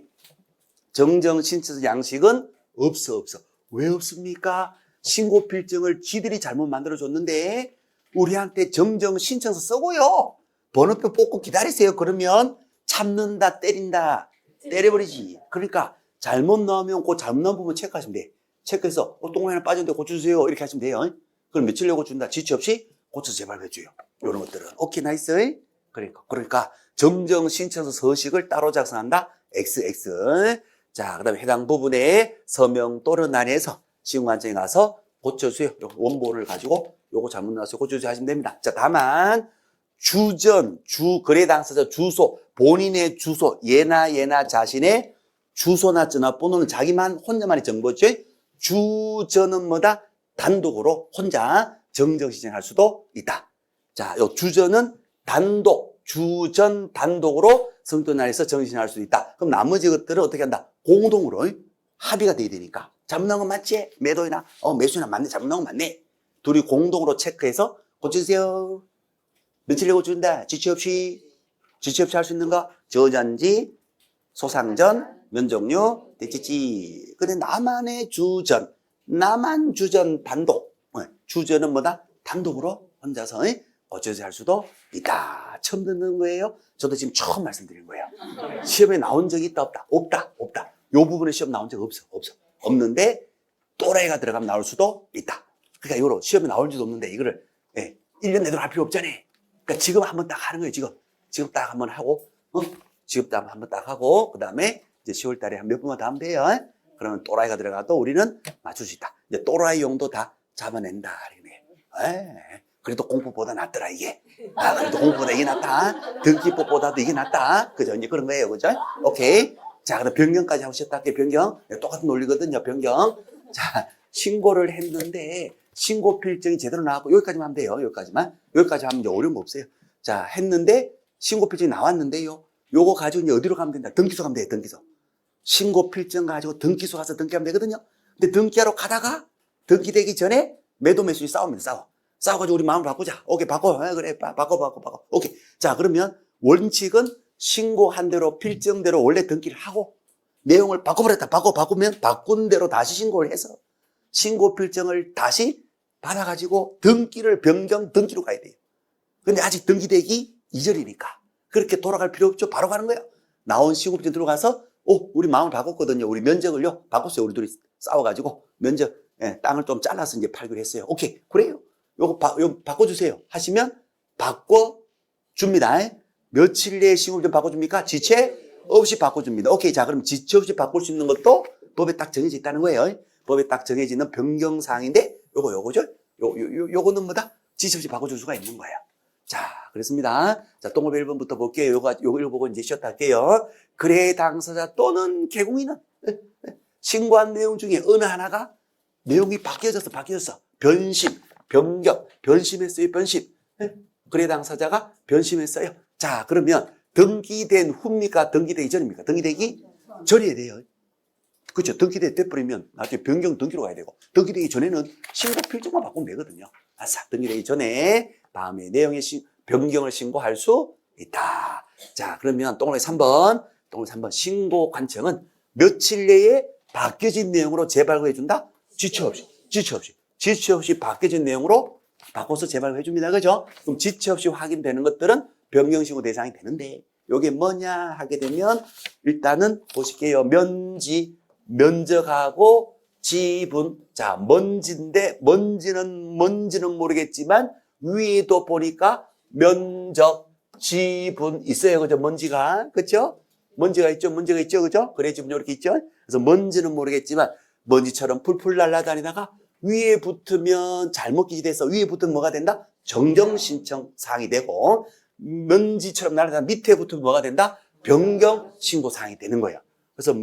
정정 신청서 양식은 없어. 왜 없습니까? 신고 필정을 지들이 잘못 만들어줬는데 우리한테 정정 신청서 쓰고요. 번호표 뽑고 기다리세요. 그러면 참는다, 때린다, 때려버리지. 그러니까 잘못 나오면 그 잘못 나온 부분 체크하시면 돼. 체크해서 똥이 하나 빠졌는데 고쳐주세요. 이렇게 하시면 돼요. 그럼 며칠 내고 준다. 지체 없이 고쳐서 재발해줘요. 이런 것들은. 오케이, 나이스. 그러니까 정정 신청서 서식을 따로 작성한다. XX. 자, 그 다음에 해당 부분에 서명 또는 난에서 시공관청에 가서 고쳐주세요. 원본을 가지고 요거 잘못 나와서 고쳐주세요 하시면 됩니다. 자, 다만 거래 당사자 주소, 본인의 주소, 얘나 자신의 주소나 전화번호는 자기만 혼자만의 정보죠. 주전은 뭐다? 단독으로 혼자 정정 신청할 수도 있다. 자, 요 주전은 주전 단독으로 성도날에서 정신할 수 있다. 그럼 나머지 것들은 어떻게 한다? 공동으로 합의가 돼야 되니까. 잘못 나온 건 맞지? 매도이나 매수나 맞네. 잘못 나온 건 맞네. 둘이 공동으로 체크해서 고쳐주세요. 며칠 내고 준다. 지체 없이 할 수 있는 거. 저전지, 소상전, 면적류, 대치지. 근데 나만 주전 단독. 주전은 뭐다? 단독으로 혼자서 고쳐서 할 수도 있다. 처음 듣는 거예요. 저도 지금 처음 말씀드린 거예요. 시험에 나온 적이 있다, 없다? 없다. 요 부분에 시험 나온 적 없어. 없는데 또라이가 들어가면 나올 수도 있다. 그러니까 요로 시험에 나올 줄도 없는데 이거를 1년 내도록 할 필요 없잖아요. 그러니까 지금 한번 딱 하는 거예요. 지금 딱 한번 하고 지금 딱 한번 딱 하고 그다음에 이제 10월 달에 한 몇 번만 더 하면 돼요. 그러면 또라이가 들어가도 우리는 맞출 수 있다. 이제 또라이 용도 다 잡아낸다. 그래도 공부보다 낫더라 이게. 그래도 공부보다 이게 낫다. 등기법보다도 이게 낫다. 그죠? 이제 그런 거예요. 그죠? 오케이. 자, 그럼 변경까지 하고 싶다 할게요. 변경. 똑같은 논리거든요. 변경. 자, 신고를 했는데 신고 필정이 제대로 나왔고 여기까지만 하면 돼요. 여기까지 하면 이제 어려운 거 없어요. 자, 했는데 신고 필정이 나왔는데요. 요거 가지고 이제 어디로 가면 된다? 등기소 가면 돼요. 등기소. 신고 필정 가지고 등기소 가서 등기하면 되거든요. 근데 등기하러 가다가 등기되기 전에 매도 매수인이 싸웁니다. 싸워가지고 우리 마음을 바꾸자. 오케이, 바꿔. 그래, 바꿔. 오케이. 자, 그러면 원칙은 신고한 대로 필정대로 원래 등기를 하고 내용을 바꿔버렸다. 바꾸면 바꾼 대로 다시 신고를 해서 신고 필정을 다시 받아가지고 등기로 가야 돼요. 근데 아직 등기되기 이전이니까 그렇게 돌아갈 필요 없죠. 바로 가는 거예요. 나온 신고 필정 들어가서 우리 마음을 바꿨거든요. 우리 면적을요 바꿨어요. 우리 둘이 싸워가지고 면적 땅을 좀 잘라서 이제 팔기로 했어요. 오케이, 그래요. 요거 바꿔주세요 하시면 바꿔줍니다. 며칠 내에 신고 필정 바꿔줍니까? 지체 없이 바꿔줍니다. 오케이. 자, 그럼 지체 없이 바꿀 수 있는 것도 법에 딱 정해져 있다는 거예요. 법에 딱 정해지는 변경사항인데 요거죠. 요거는 뭐다? 지체 없이 바꿔줄 수가 있는 거예요. 자, 그렇습니다. 자, 동업 1번부터 볼게요. 요거 보고 이제 쉬었다 할게요. 거래 당사자 또는 개공인은 신고한 내용 중에 어느 하나가 내용이 바뀌어졌어. 변심, 변경, 변심했어요. 거래 당사자가 변심했어요. 자, 그러면 등기된 후입니까? 등기되기 전입니까? 등기되기 전이어야 돼요. 그렇죠. 돼버리면 나중에 변경 등기로 가야 되고 등기되기 전에는 신고 필정만 바꾸면 되거든요. 아싸, 등기되기 전에 다음에 내용의 변경을 신고할 수 있다. 자, 그러면 동그라미 3번 신고 관청은 며칠 내에 바뀌어진 내용으로 재발급해 준다? 지체 없이 바뀌어진 내용으로 바꿔서 재발급해 줍니다. 그죠? 그럼 지체 없이 확인되는 것들은 변경신고 대상이 되는데 이게 뭐냐 하게 되면 일단은 보실게요. 면적하고 지분. 자, 먼지인데 먼지는 모르겠지만 위에도 보니까 면적, 지분 있어요. 그죠? 먼지가. 그죠? 먼지가 있죠. 그죠? 그래 지금 이렇게 있죠. 그래서 먼지는 모르겠지만 먼지처럼 풀풀 날아다니다가 위에 붙으면 잘못 기재돼서 위에 붙으면 뭐가 된다? 정정 신청 사항이 되고, 먼지처럼 날아다니다 밑에 붙으면 뭐가 된다? 변경 신고 사항이 되는 거예요. 그래서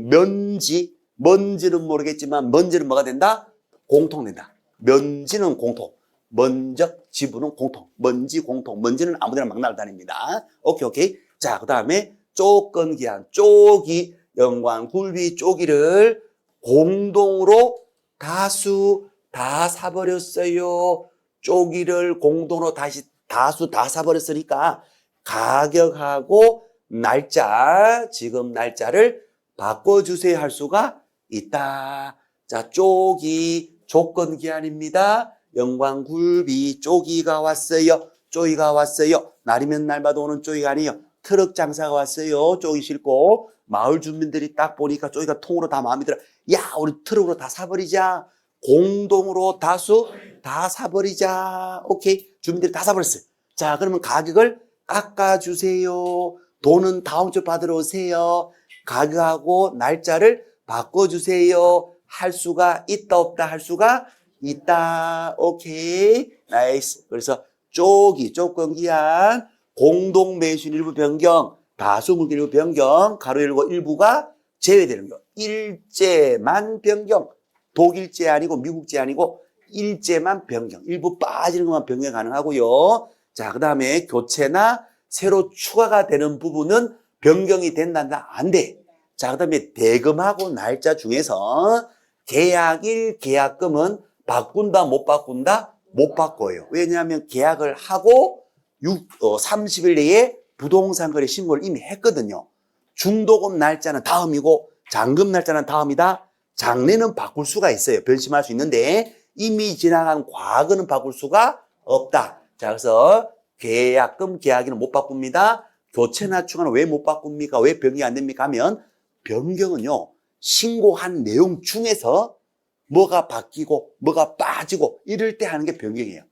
먼지는 모르겠지만 먼지는 뭐가 된다? 공통된다. 면지는 공통, 면적, 지분은 공통, 먼지 공통, 먼지는 아무데나 막 날아다닙니다. 오케이. 자, 그 다음에 조건기한, 쪼기, 연관, 굴비, 쪼기를 공동으로 다수 다 사버렸어요. 쪼기를 공동으로 다수 다 사버렸으니까 가격하고 날짜, 지금 날짜를 바꿔주세요 할 수가 있다. 자, 쪼기, 조건기한입니다. 연관, 굴비, 쪼기가 왔어요. 날이면 날마다 오는 쪼기가 아니에요. 트럭 장사가 왔어요. 쪼기 싣고 마을 주민들이 딱 보니까 쪼기가 통으로 다 마음에 들어. 야, 우리 트럭으로 다 사버리자. 공동으로 다수 다 사버리자. 오케이. 주민들이 다 사버렸어요. 자, 그러면 가격을 깎아주세요. 돈은 다음 주 받으러 오세요. 가격하고 날짜를 바꿔주세요. 할 수가 있다, 없다? 할 수가 있다. 오케이. 나이스. 그래서 쪼기, 조건기한, 공동 매수인 일부 변경, 다수 물건 일부 변경, 가로 열고 일부가 제외되는 거. 일제만 변경. 독일제 아니고 미국제 아니고 일제만 변경. 일부 빠지는 것만 변경 가능하고요. 자, 그 다음에 교체나 새로 추가가 되는 부분은 변경이 된다, 안 돼. 자, 그 다음에 대금하고 날짜 중에서 계약일, 계약금은 바꾼다, 못 바꾼다? 못 바꿔요. 왜냐하면 계약을 하고 30일 내에 부동산 거래 신고를 이미 했거든요. 중도금 날짜는 다음이고 잔금 날짜는 다음이다. 장래는 바꿀 수가 있어요. 변심할 수 있는데 이미 지나간 과거는 바꿀 수가 없다. 자, 그래서 계약금, 계약일은 못 바꿉니다. 교체나 추가는 왜 못 바꿉니까? 왜 변경이 안 됩니까? 하면 변경은요, 신고한 내용 중에서 뭐가 바뀌고 뭐가 빠지고 이럴 때 하는 게 변경이에요.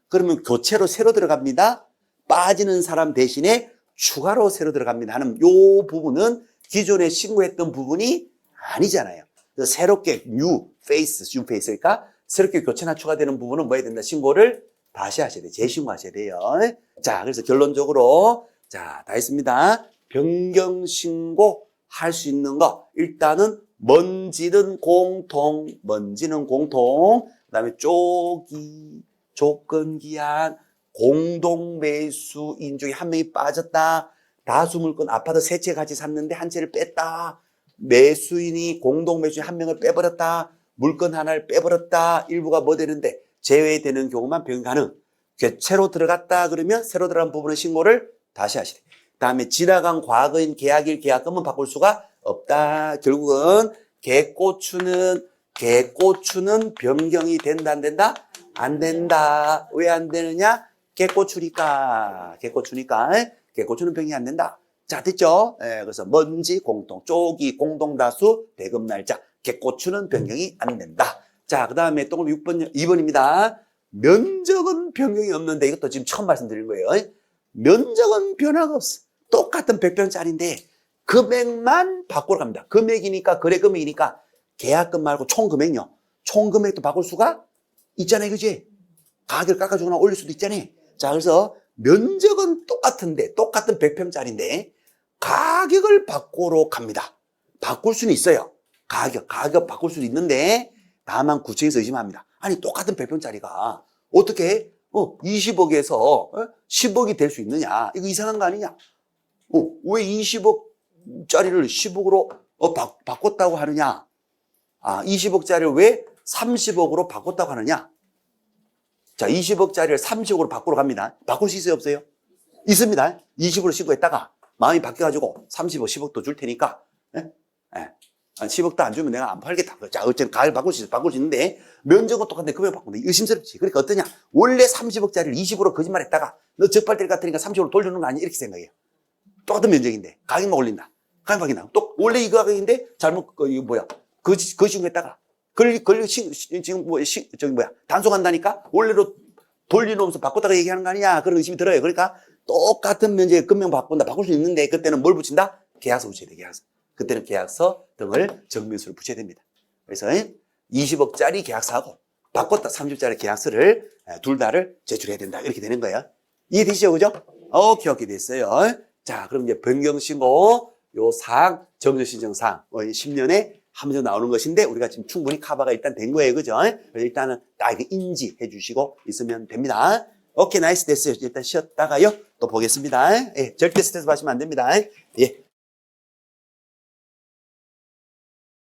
그러면 교체로 새로 들어갑니다. 빠지는 사람 대신에 추가로 새로 들어갑니다 하는 요 부분은 기존에 신고했던 부분이 아니잖아요. 그래서 새롭게 new face니까 새롭게 교체나 추가되는 부분은 뭐 해야 된다? 신고를 다시 하셔야 돼요. 재신고하셔야 돼요. 자, 그래서 결론적으로 자, 다 했습니다. 변경 신고 할 수 있는 거 일단은 먼지는 공통, 그다음에 쪼기, 조건기한, 공동 매수인 중에 한 명이 빠졌다. 다수 물건 아파트 세 채 같이 샀는데 한 채를 뺐다. 매수인이 공동 매수인 한 명을 빼버렸다. 물건 하나를 빼버렸다. 일부가 뭐 되는데 제외되는 경우만 변경 가능. 새로 들어갔다 그러면 새로 들어간 부분의 신고를 다시 하시래. 다음에 지나간 과거인 계약일, 계약금은 바꿀 수가 없다. 결국은 개고추는 변경이 된다, 안 된다? 안 된다. 왜 안 되느냐? 개고추니까. 개고추는 변경이 안 된다. 자, 됐죠? 그래서 먼지 공통, 쪼기 공동다수, 대금 날짜. 개고추는 변경이 안 된다. 자, 그 다음에 또 2번입니다. 면적은 변경이 없는데 이것도 지금 처음 말씀드린 거예요. 면적은 변화가 없어. 똑같은 100평짜리인데 금액만 바꾸러 갑니다. 금액이니까, 거래 금액이니까 계약금 말고 총 금액요. 총 금액도 바꿀 수가 있잖아요. 그지? 가격을 깎아주거나 올릴 수도 있잖아요. 자, 그래서 면적은 똑같은데, 똑같은 100평짜리인데 가격을 바꾸러 갑니다. 바꿀 수는 있어요. 가격 바꿀 수도 있는데 다만 구청에서 의심합니다. 아니, 똑같은 100평짜리가 어떻게 20억에서 10억이 될 수 있느냐? 이거 이상한 거 아니냐? 왜 20억짜리를 10억으로 바꿨다고 하느냐? 20억짜리를 왜 30억으로 바꿨다고 하느냐? 자, 20억짜리를 30억으로 바꾸러 갑니다. 바꿀 수 있어요, 없어요? 있습니다. 20으로 신고했다가 마음이 바뀌어가지고 30억, 10억도 줄 테니까 10억도 안 주면 내가 안 팔겠다. 자, 어쨌든 가격 바꿀 수 있는데 면적은 똑같은데 금액 바꾼다. 의심스럽지. 그러니까 어떠냐? 원래 30억짜리를 20으로 거짓말했다가 너 적발될 것 같으니까 30억으로 돌려주는 거 아니야? 이렇게 생각해요. 똑같은 면적인데 가격만 올린다. 가격 바뀐다. 또 원래 이 가격인데 잘못 이거 뭐야? 거짓 신고했다가 지금 단속한다니까? 원래로 돌리놓으면서 바꿨다가 얘기하는 거 아니야? 그런 의심이 들어요. 그러니까 똑같은 면제 금명 바꿀 수 있는데 그때는 뭘 붙인다? 계약서 붙여야 돼, 계약서. 그때는 계약서 등을 정명서를 붙여야 됩니다. 그래서 20억짜리 계약서하고 바꿨다 30억짜리 계약서를 둘 다를 제출해야 된다. 이렇게 되는 거예요. 이해되시죠? 그죠? 오케이, 됐어요. 자, 그럼 이제 변경신고, 요 사항, 정정신청사항, 10년에 한 번 나오는 것인데, 우리가 지금 충분히 커버가 일단 된 거예요. 그죠? 그래서 일단은 딱 인지해 주시고 있으면 됩니다. 오케이, 나이스 됐어요. 일단 쉬었다가요. 또 보겠습니다. 예, 절대 스트레스 받으시면 안 됩니다. 예.